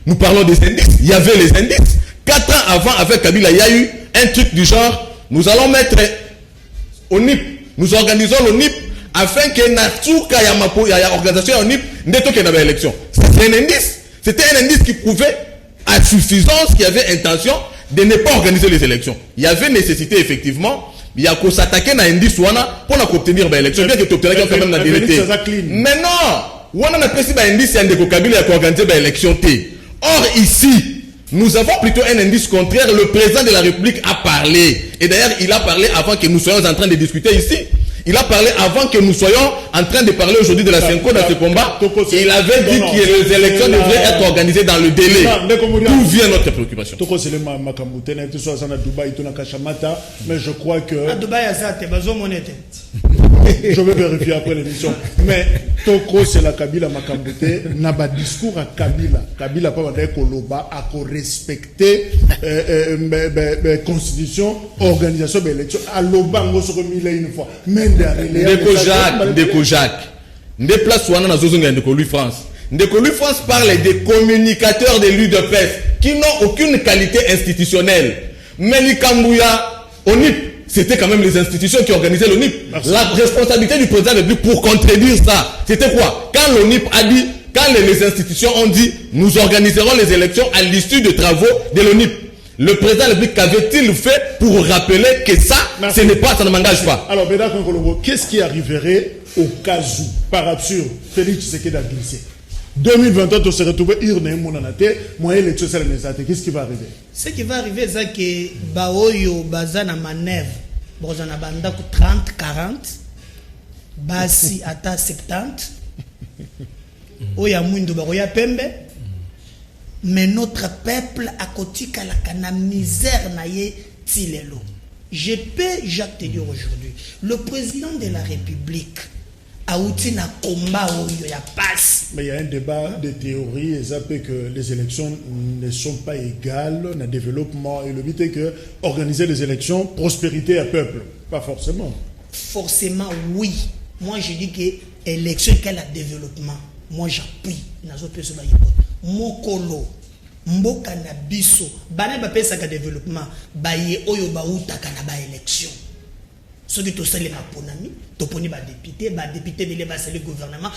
nous parlons des indices, il y avait les indices. 4 ans avant avec Kabila, il y a eu un truc du genre nous allons mettre au NIP, nous organisons le NIP afin que Natsuka ya organisation au NIP ndeto que na élection. C'est un indice. C'était un indice qui prouvait à suffisance qu'il y avait intention de ne pas organiser les élections. Il y avait nécessité effectivement. Il y a qu'on s'attaquer à indice wana pour obtenir l'élection. Bien que tu obtiennes quand même la vérité. Mais non, wana n'a pas si indice c'est un déco Kabila qui organiser l'élection T. Or ici, nous avons plutôt un indice contraire. Le président de la République a parlé. Et d'ailleurs, il a parlé avant que nous soyons en train de discuter ici. Il a parlé avant que nous soyons en train de parler aujourd'hui de la Senko dans ce combat. Il avait dit que les élections devraient être organisées dans le délai. D'où vient notre préoccupation? Mais je crois que... Je vais vérifier après l'émission. Mais Toko c'est la Kabila Makambouté n'a pas discours à Kabila. Kabila pas va Koloba à respecter constitution, organisation de l'élection. À l'Obango se remis là une fois. Ndeko Jacques. Ndeplas wana na zozonga Ndeko Louis France. Ndeko Louis France parle des communicateurs de l'UDPS qui n'ont aucune qualité institutionnelle. Mais Likambouya, ONIP, c'était quand même les institutions qui organisaient l'ONIP. La responsabilité du président de la République pour contredire ça, c'était quoi? Quand l'ONIP a dit, quand les institutions ont dit, nous organiserons les élections à l'issue des travaux de l'ONIP. Le président de la République, qu'avait-il fait pour rappeler que ça, ce n'est pas, ça ne m'engage pas? Alors, Bédard Konkolobo, qu'est-ce qui arriverait au cas où, par absurde, Félix Tshisekedi a glissé? 2023, on se retrouve irne monanate, moyen les choses qu'est-ce qui va arriver? Ce qui va arriver, c'est que Baoyo Bazana manèvre, Bozana Banda 30, 40, Basi Ata 70, Oya Mundo Baroya Pembe, mais notre peuple a kotika la kana misère naye tilelo. Je peux, Jacques, te dire aujourd'hui, le président de la République a outil na combat où il y a passe. Mais il y a un débat de théorie, et ça fait que les élections ne sont pas égales dans le développement. Et le but est que organiser les élections, prospérité à peuple. Pas forcément. Forcément, oui. Moi, je dis que élection égale à développement. Moi, j'appuie. Mokolo, mboka na biso, bana ba pesa ka développement, ba ye oyo ba utaka na ba élection. Ce qui to sale ma ponami, to poni ba député bele ba sale gouvernement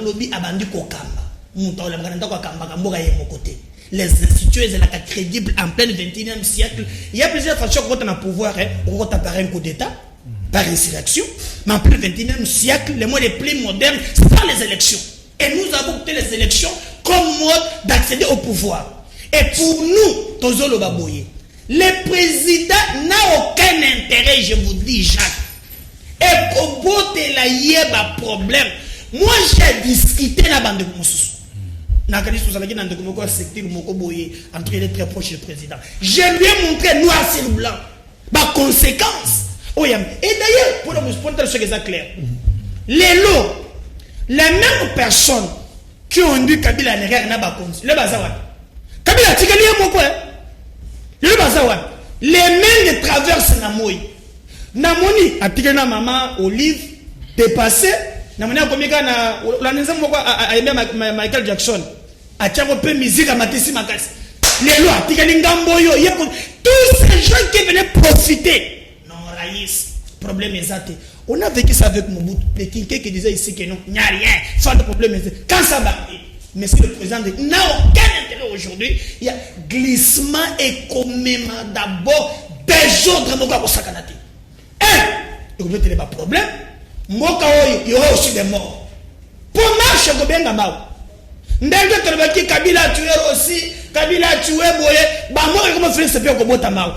lobby abandi ko kamba. Muta la ngana ko kamba ka mboka ye mokoté. Les institutions elles la crédibles en plein 21e siècle. Il y a plusieurs facteurs quand on a pouvoir on t'apparaît un coup d'état par insurrection, mais en plein 21e siècle, les moyens les plus modernes, c'est pas les élections. Et nous avons opté les élections comme mode d'accéder au pouvoir. Et pour nous, Tozolo Baboye, le président n'a aucun intérêt, je vous dis, Jacques. Et pour botter la yeba problème, moi j'ai discuté la bande de Moussou. Entre il est très proche du président. Je lui ai montré noir sur blanc. Par conséquence. Et d'ailleurs, pour le ce qui est clair, les lots, les mêmes personnes qui ont dit Kabila n'est rien à le bazawan. Kabila Tikali est mon coin. Le bazawan. Les mêmes de traverse Namoui. Namoni a tiré na maman Olive dépassé. Namoni a commis la maison à Michael Jackson. A tiré peu musique à Matissi Makas. Les lois, Tikali Ngamboyo. Tous ces gens qui venaient profiter. Non, Raïs. Problème exact. On a vécu ça avec Mobutu. Les Kinké qui disaient ici que non, il n'y a rien. Sans de problème. Quand ça va, mais si le président n'a aucun intérêt aujourd'hui, il y a glissement et commément d'abord désordre Moka pour Sakanati. Il n'y a pas de problème. Moka, il y aura aussi des morts. Pour marcher, il y a des morts. Ndenge Kabila a tué aussi, Kabila a tué Boye, bah moi, comment faire ce pire comme Botamao?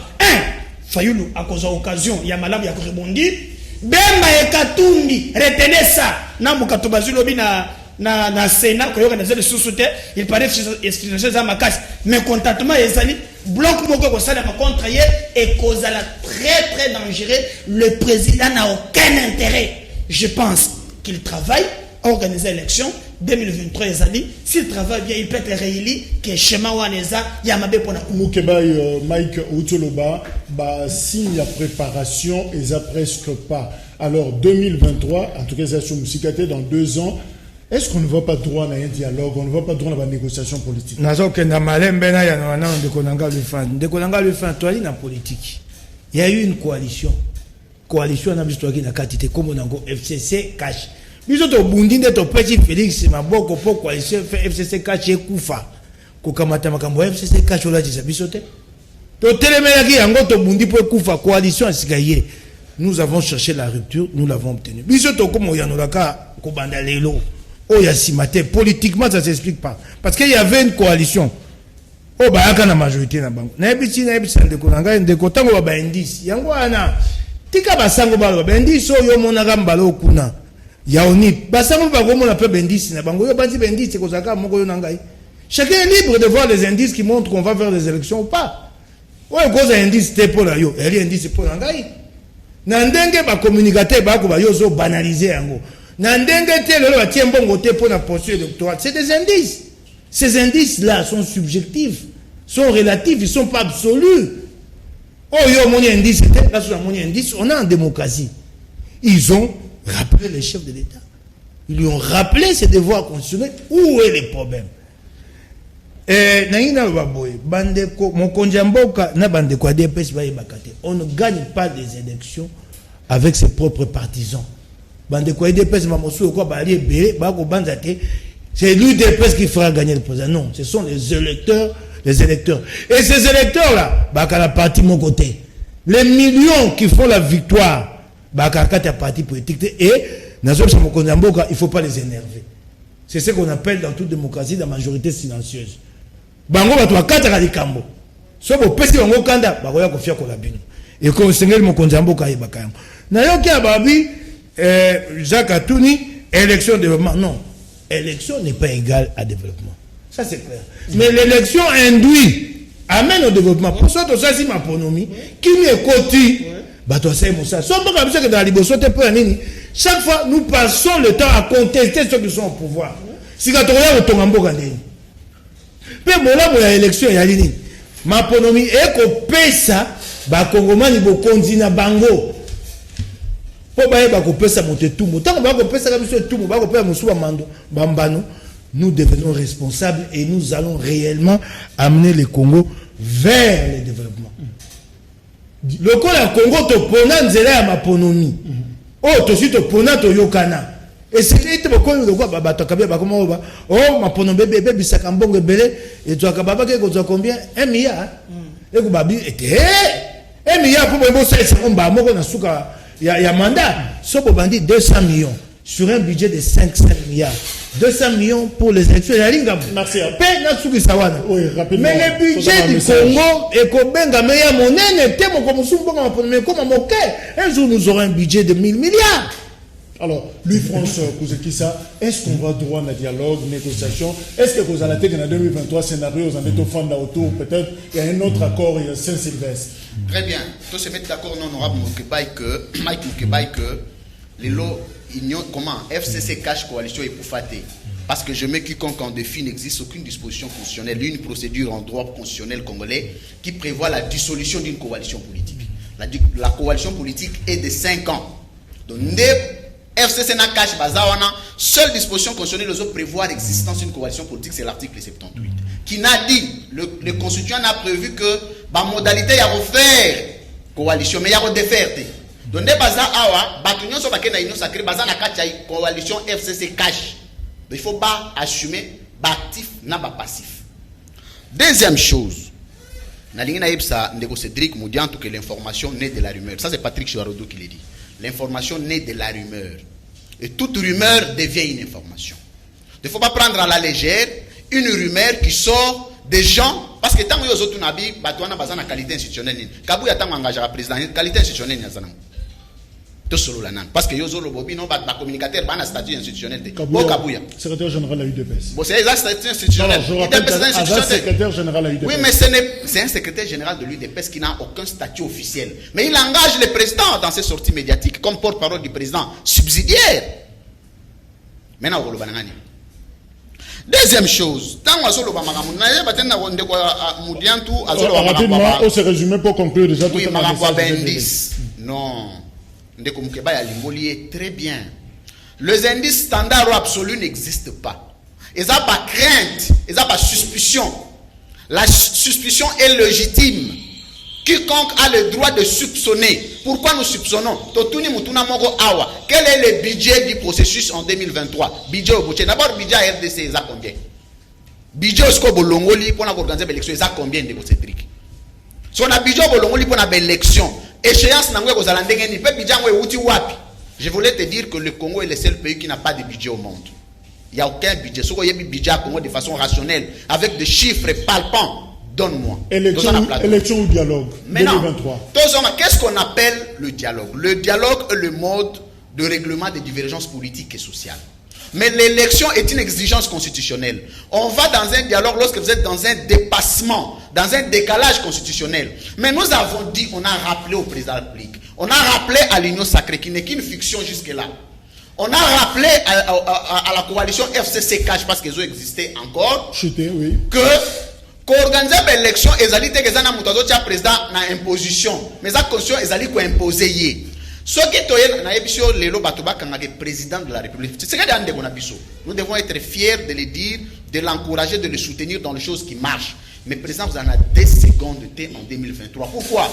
Fayulu a cause occasion ya malamu ya rebondir Bemba Ekatumbi retenez ça na mukato bazulobi na Sénat ko yoka na zele susute il paraît explication za makasi mais contatement ezali bloc moko ko sala contre hier et cause la très dangereux. Le président n'a aucun intérêt. Je pense qu'il travaille à organiser l'élection 2023 ezali. S'il travaille bien, il peut être réélu que schéma waneza yamabe pona Mukebay Mike Outoloba ba signe la préparation et ça presque pas. Alors 2023 en tout cas ça sur Musikate dans 2 ans. Est-ce qu'on ne va pas droit à un dialogue, on ne va pas droit à la négociation politique? Nazo kenda malembe na ya na Ndekolanga le fan. Ndekolanga le fan toi na politique. Il y a eu une coalition. Coalition na biso qui na katité comme on FCC cash. Biso to bundi nde to petit Félix maboko po coalition FCC cash ekufa. Ko kamata makambo FCC cash ola disa biso te. To telemela ki yango to bundi po ekufa coalition asikaye. Nous avons cherché la rupture, nous l'avons obtenue. Biso to comme yanolaka ko banda lelo. Oh, il y a si matin. Politiquement, ça ne s'explique pas. Parce qu'il y avait une coalition. Oh, bah, il y a une majorité dans la banque. Il y a un indice. Il y a un tika basango balo bendis so yo monaka mbalo kuna ya onip basango ba gomo na pe bendis na bango yo bandi bendis ko zaka moko yo nangai. Chacun est libre de voir les indices qui montrent qu'on va faire des élections ou pas. Ouais, cause indice te pour la yo, elle indice pour nangai. Na ndenge ba communicateur ba ko ba yo zo banaliser yango. C'est des indices. Ces indices-là sont subjectifs, sont relatifs, ils ne sont pas absolus. Oh, on a en démocratie. Ils ont rappelé les chefs de l'État. Ils lui ont rappelé ses devoirs constitutionnels. Où est le problème? On ne gagne pas des élections avec ses propres partisans. C'est l'UDPS qui fera gagner le président. Non, ce sont les électeurs. Et ces électeurs-là, la partie mon côté. Les millions qui font la victoire, la partie politique. Et il ne faut pas les énerver. C'est ce qu'on appelle dans toute démocratie la majorité silencieuse. Bango batwa kata kalikambo. Sobo pesi bango kanda, bakoya kofia kolabino. Et qu'on sengel mon konzambo kaibaka yango. Na yoki ababi Jacques Atouni, élection de développement. Non, élection n'est pas égale à développement. Ça c'est clair. Mais l'élection induit, amène au développement. Pour ça, tout ça c'est ma pronomie. Qui m'est côté, bah toi c'est mon ça. Chaque fois, nous passons le temps à contester ceux qui sont au pouvoir. Si quand on est au Tongambo Gandé. Mais bon là, pour l'élection, il y a l'ini. Ma pronomie est qu'on paie ça, bah Congoman il faut continuer bango. Nous devenons responsables et nous allons réellement amener le Congo vers le développement. Le Congo te pona nzela ya maponomi. Oh, to si te pona to yokana. Et c'est que tu connais le quoi bato kabia ba comment ba. Oh, maponomi bébé bisaka mbongo belé et tu akababa ke ko combien 1 milliard. Et ko babi était 1 milliard pour bo ça c'est on ba moko na suka. Il y a mandat. Sobo bandit 200 millions sur un budget de 5 milliards. 200 millions pour les élections. Merci. Oui, rapidement. Mais le budget du Congo est comme meilleur monnaie. Un jour, nous aurons un budget de 1000 milliards. Alors, lui, France Kouzekissa, est-ce qu'on va droit à dialogue, négociation? Est-ce que vous allez en 2023 scénario, vous en êtes au fond autour, peut-être, il y a un autre accord, il y a Saint-Sylvestre? Très bien. Tous se mettre d'accord, non, honorable Mike Moukebaï, que les lots, comment FCC cache coalition et pour fater. Parce que je mets quiconque en défi n'existe aucune disposition constitutionnelle, une procédure en droit constitutionnel congolais qui prévoit la dissolution d'une coalition politique. La coalition politique est de 5 ans. Donc, FCC n'a cache bazawana, seule disposition constitutionnelle nous prévoit l'existence d'une coalition politique, c'est l'article 78. Qui n'a dit, le constituant n'a prévu que la modalité à refaire coalition, mais il y a défaire. Donc, des baza awa, batunyon so bakena ino sacré, baza na kacha coalition FCC cache. Il ne faut pas assumer actif n'a pas passif. Deuxième chose, Nalingina Epsa Ndeko Cédric Moudian que l'information naît de la rumeur. Ça c'est Patrick Chouarodo qui l'a dit. L'information naît de la rumeur. Et toute rumeur devient une information. Il ne faut pas prendre à la légère une rumeur qui sort des gens. Parce que tant que les autres nabi, batouana bazana qualité institutionnelle. Kabou yatang engagé à président, qualité institutionnelle yazana. Tout solo la nan. Parce que les autres bobi non bat communicateur, ban statut institutionnel. Kabouya. Secrétaire général à l'UDPS. Bon, c'est un statut institutionnel. Je rappelle secrétaire général à l'UDPS. Oui, mais c'est un secrétaire général de l'UDPS qui n'a aucun statut officiel. Mais il engage le président dans ses sorties médiatiques comme porte-parole du président subsidiaire. Maintenant, on va deuxième chose, rapidement, on se résume pour conclure déjà tout non, très bien. Les indices standards ou absolus n'existent pas. Ils n'ont pas crainte, ils n'ont pas suspicion. La suspicion est légitime. Quiconque a le droit de soupçonner. Pourquoi nous soupçonnons? Quel est le budget du processus en 2023? Budget au budget. D'abord, budget à RDC, il y a combien? Budget au Sco Bolongoli pour organiser l'élection, il y a combien de ces trucs? Si on a budget au Bolongoli pour l'élection, échéance n'a pas budget. Je voulais te dire que le Congo est le seul pays qui n'a pas de budget au monde. Il n'y a aucun budget. Si il y a un budget au Congo de façon rationnelle, avec des chiffres palpants, donne-moi. Élection ou dialogue? Maintenant, 2023. Qu'est-ce qu'on appelle le dialogue? Le dialogue est le mode de règlement des divergences politiques et sociales. Mais l'élection est une exigence constitutionnelle. On va dans un dialogue lorsque vous êtes dans un dépassement, dans un décalage constitutionnel. Mais nous avons dit, on a rappelé au président de la République, on a rappelé à l'Union sacrée, qui n'est qu'une fiction jusque-là. On a rappelé à la coalition FCC-CAJ, parce qu'ils ont existé encore, Chuté, oui. que qu'organiser l'élection, ils allaient te gagner un président na imposition, mais la constitution ils allaient imposer. Ce qui est na émission lelo batuba kangake président de la République. C'est ce que nous devons être fiers de le dire, de l'encourager, de le soutenir dans les choses qui marchent. Mais président, vous en avez 10 secondes de thé en 2023. Pourquoi?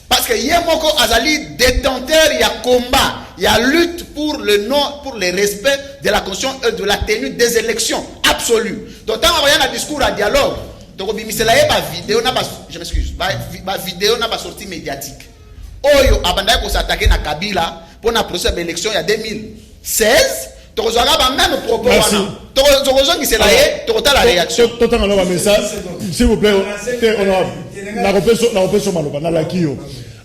Parce que Yemoko Azali détenteur, il y a combat, il y a lutte pour le non, pour le respect de la constitution et de la tenue des élections absolues. Donc tant qu'on a un discours à dialogue. Donc, vidéo je m'excuse, vidéo n'a pas sorti médiatique. Oyo, abandai ko s'attaquer na Kabila pour la procès d'élection il y a 2016. Donc, vous avez même propos. Donc, vous avez la réaction. S'il vous plaît, on a repris sur Maloba, na la Kio.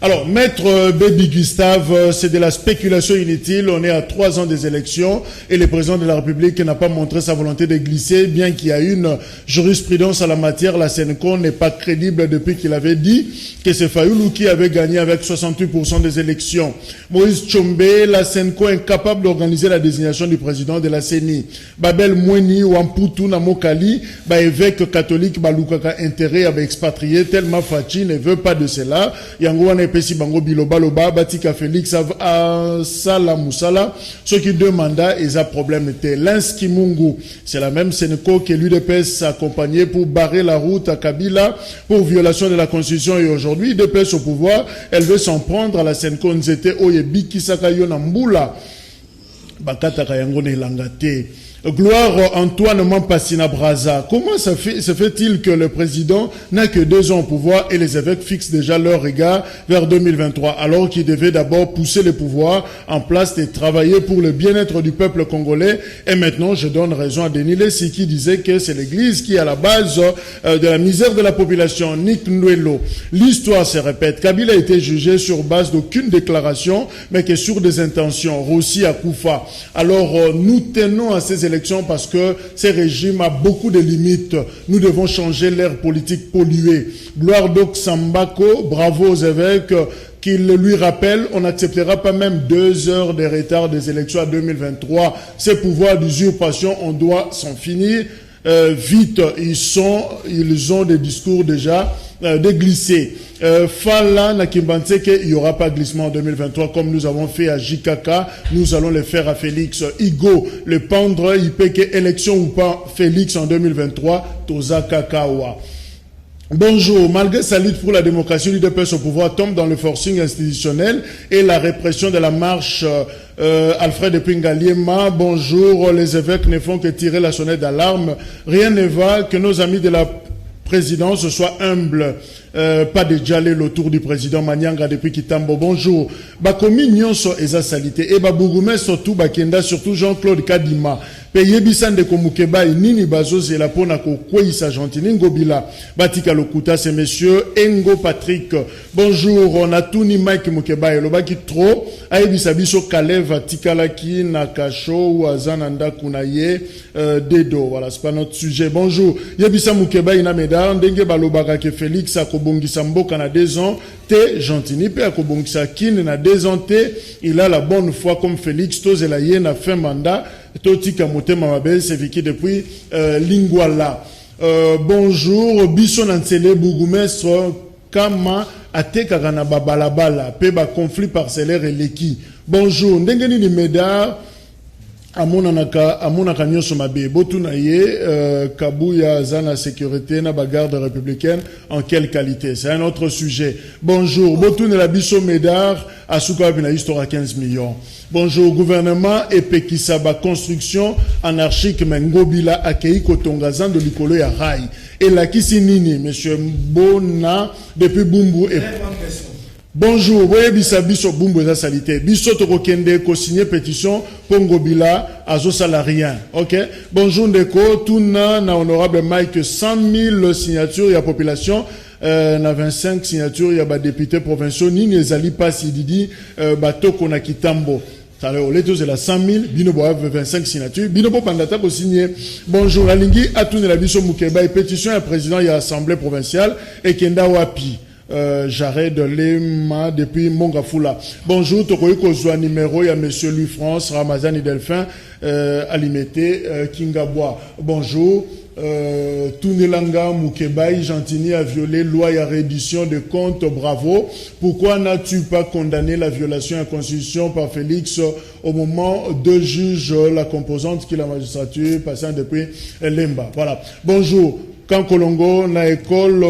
Alors, Maître Baby Gustave, c'est de la spéculation inutile. On est à 3 ans des élections et le président de la République n'a pas montré sa volonté de glisser, bien qu'il y a une jurisprudence à la matière. La Sénéco n'est pas crédible depuis qu'il avait dit que c'est Fayoulou qui avait gagné avec 68% des élections. Moïse Tchombe, la Sénéco est incapable d'organiser la désignation du président de la CENI. Babel Moueni, Wamputu, Namokali, évêque catholique, Balukaka intérêt à expatrier, tellement Fachi ne veut pas de cela. Yangouane Pesi Bango Bilobaloba, Batika Félix, Sala Moussala, ceux qui deux mandats, ils ont problème était. Linski Mungu, c'est la même Sénéco que l'UDPS a accompagné pour barrer la route à Kabila pour violation de la Constitution et aujourd'hui, l'UDPS au pouvoir, elle veut s'en prendre à la Sénéco Nzete Oyebi Kisakayo Nambula. Bakata Kayangone Langate. Gloire Antoine Mampassina Braza. Comment se fait-il que le président n'a que 2 ans au pouvoir et les évêques fixent déjà leur regard vers 2023 alors qu'il devait d'abord pousser le pouvoir en place et travailler pour le bien-être du peuple congolais? Et maintenant, je donne raison à Denis Lessi qui disait que c'est l'église qui est à la base de la misère de la population. Nick Nwelo. L'histoire se répète. Kabila a été jugé sur base d'aucune déclaration, mais que sur des intentions. Rossi à Koufa. Alors, nous tenons à ces élections parce que ce régime a beaucoup de limites. Nous devons changer l'ère politique polluée. Gloire d'Ok Sambako, bravo aux évêques qu'il lui rappelle, on n'acceptera pas même 2 heures de retard des élections à 2023. Ces pouvoirs d'usurpation, on doit s'en finir. Vite, ils ont des discours déjà déglisser. Fala Nakimbanse qu'il n'y aura pas glissement en 2023 comme nous avons fait à JKK, nous allons le faire à Félix. Igo, le pendre, il peut que élection ou pas Félix en 2023, Toza Kakawa. Bonjour, malgré sa lutte pour la démocratie, l'UDPS au pouvoir tombe dans le forcing institutionnel et la répression de la marche Alfred Pingaliema. Bonjour, les évêques ne font que tirer la sonnette d'alarme. Rien ne va, que nos amis de la présidence soient humbles. Pas de djalé autour du président Manyanga depuis Kitambo. Bonjour. Bakomi nyonso eza salité. Et Babougoume surtout Bakenda, surtout Jean-Claude Kadima. pe yebisa ndeko Mukebai nini bazozela pona kokweyisa Gentini Ngobila batika lokuta c'est monsieur Engo Patrick. Bonjour, on a tout ni Mike Mukebai lobaki trop ayebisa biso Kaleva tikalaki na kasho ou azananda kunaye dedo. Voilà, c'est pas notre sujet. Bonjour, yebisa Mukebai na medar ndenge balobaka ke Félix akobongisa mboka na 2 ans te Gentini pe akobongisa kin na 2 ans te. Il a la bonne foi comme Félix tozela ye na fin mandat totika motema mabe c'est Vicky depuis Lingwala. Bonjour, biso na ntsele bourgmestre kama atekaka na babalabala pe ba conflit parcellaire eleki. Bonjour, ndenge nini medar amonaka nyonso mabe botuna ye Kabuya zana sécurité na bagarde républicaine en quelle qualité? C'est un autre sujet. Bonjour, botuna la biso medar asuka bina histoire à 15 millions. Bonjour, gouvernement epekisa ba construction anarchique Ngobila akei kotongazan de likolo ya rai. Et la kisi nini monsieur Bona depuis Bumbu et bonjour, voyez biso Bumbu za salité. Biso toko kende ko signer pétition pour Ngobila azo salarien. OK? Bonjour ndeko tuna na honorable Mike 100 000 signatures ya population na 25 signatures ya ba députés provinciaux nini ezali pasi didi batoko na Kitambo. Alors, les deux, c'est la 100 000, Binobo a 25 signatures, Binobo Pandata pour signer. Bonjour, Alingi, Atoune la Bisso Mukeba et pétition à président, il y a assemblée provinciale, et Kenda Wapi. J'arrête de l'EMA depuis Mongafula. Bonjour, Tokoyoko Zoa numéro, il y a monsieur Louis France, Ramazani Delphin, Alimete, Kingabwa. Bonjour. Tunelanga Mukebai Gentini a violé loi et reddition de comptes, bravo. Pourquoi n'as-tu pas condamné la violation de la Constitution par Félix au moment de juge la composante qui est la magistrature passant depuis Lemba? Voilà. Bonjour. Quand Kolongo na école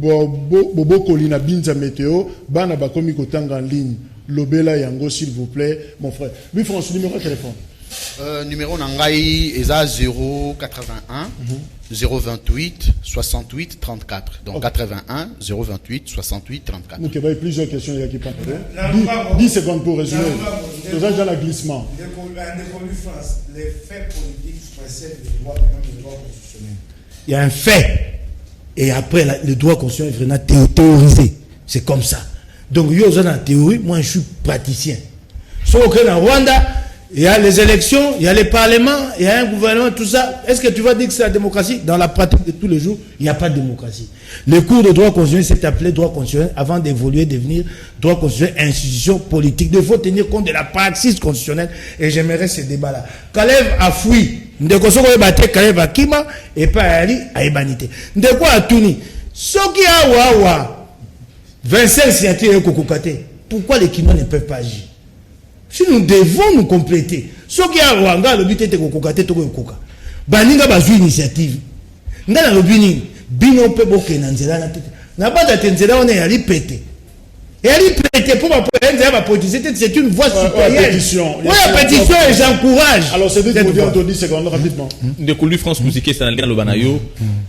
Bobo Kolina Binza Météo, bana bakomi kotanga en ligne. Lobela yango s'il vous plaît, mon frère. Lui France, numéro de téléphone. Numéro Nangai ESA 081 028 68 34. Donc 81 028 68 34. Donc il y a plusieurs questions qui parlent. 10 secondes pour résumer. Nous avons déjà le glissement. Les faits politiques précèdent le droit constitutionnel. Il y a un fait. Et après, le droit constitutionnel est vraiment théorisé. C'est comme ça. Donc, il y a une théorie. Moi, je suis praticien. Sauf que dans Rwanda, il y a les élections, il y a les parlements, il y a un gouvernement, tout ça. Est-ce que tu vas dire que c'est la démocratie? Dans la pratique de tous les jours, il n'y a pas de démocratie. Le cours de droit constitutionnel s'est appelé droit constitutionnel avant d'évoluer, devenir droit constitutionnel, institution politique. Il faut tenir compte de la praxis constitutionnelle et j'aimerais ce débat-là. Kalev a fui. Ndeko soko ebate Kalev a kima et pas ali a ebanité. Ndeko a tuni. Soki a wawa 25 signatures et kokokate. Pourquoi les Kinois ne peuvent pas agir? Si nous devons nous compléter, ce qui a Rwanda, le but est de kokate to koka. Baninga bazu initiative. Ngana le bini, bino pe boke na nzela na tete. Na pas d'atenzela on est allé péter. Et allé péter pour ma politique, c'est une voie citoyenne. Oui, la pétition et j'encourage. Alors c'est de dire en 10 secondes rapidement. De Kolu France Musique Sanalina Lobanayo,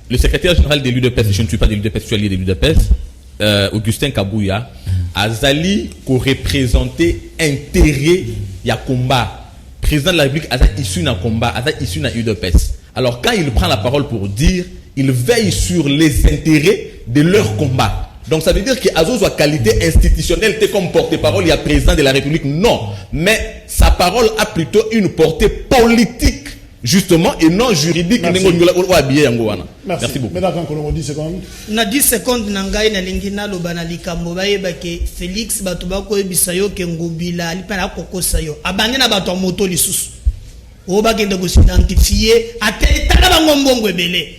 le secrétaire général de l'UDPS, je ne suis pas de l'UDPS, je suis allié de l'UDPS, Augustin Kabuya, Azali ko représenter intérêt ya combat. Président de la République Azali issu na combat, Azali issu na UDPS. Alors quand il prend la parole pour dire, il veille sur les intérêts de leur combat. Donc ça veut dire que Azo soit qualité institutionnelle comme porte-parole, il y a président de la République, non. Mais sa parole a plutôt une portée politique, justement, et non juridique. Merci, Merci beaucoup. Maintenant, quand 10 secondes. Na 10 secondes nangai na lingina lobana likambo bayeba ke Félix batuba ko ebisayo ke Ngobila alipana kokosa yo. Abanye na bato moto lisusu. O bagende ko s'identifier atela bango mbongo ebele.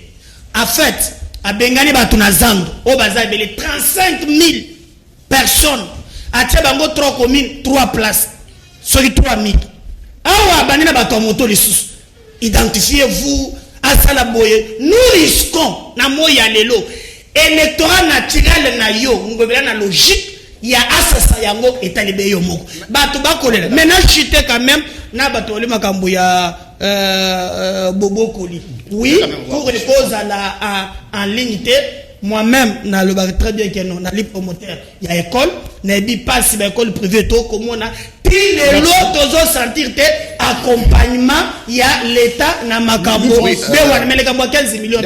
En fait, abengani bato na zando o baza ebele 35 000 personnes. Atia bango 3 communes, 3 places. Sur 3 000. Awa abanye na bato moto lisusu. Identifiez-vous à Salaboye. Nous risquons, na moya lelo, électorat naturel na yo, ngobela na logique, il y a assasa yango et talibé yo moko. Bato bakolela. Maintenant, chité quand même, na bato le makambo ya Bobo Koli. Oui, pour les causes en ligne, moi-même, na le bar très bien que non, na li promoteur, il y a école, na bi pas si école privée to comme on a, puis les lots tozo sentir te accompagnement ya l'état na makambo Oui, be wana meleka mwa 15 millions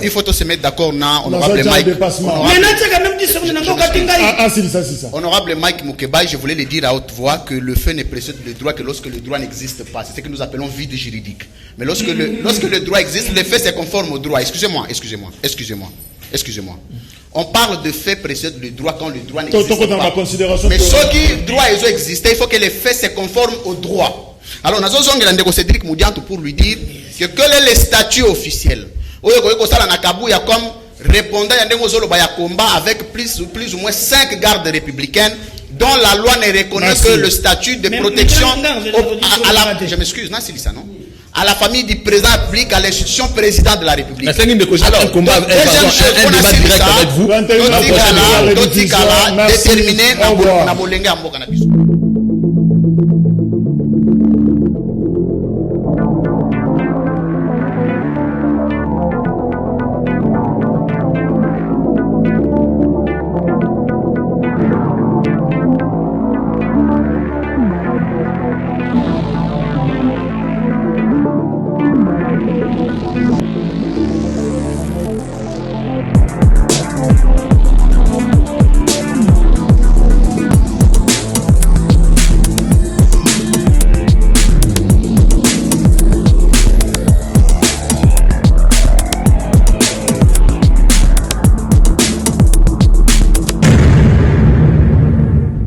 il faut tous se mettre d'accord na honorable Mike. Maintenant c'est quand même 10 secondes na ngoka tingai. C'est Honorable Mike Moukebaï, je voulais le dire à haute voix que le fait ne précède le droit que lorsque le droit n'existe pas. C'est ce que nous appelons vide juridique. Mais lorsque le droit existe, le fait c'est conforme au droit. Excusez-moi. On parle de fait précède le droit quand le droit n'existe pas. Mais ce qui droit existe, il faut que les faits se conforment au droit. Alors, nous avons Cédric Moudiantou pour lui dire que quel est le statut officiel. Comme répondant à combat avec plus ou moins 5 gardes républicaines dont la loi ne reconnaît que le statut de protection je m'excuse, non, c'est ça, non? À la famille du président de la République, à l'institution président de la République. Alors, un débat direct avec vous. Déterminé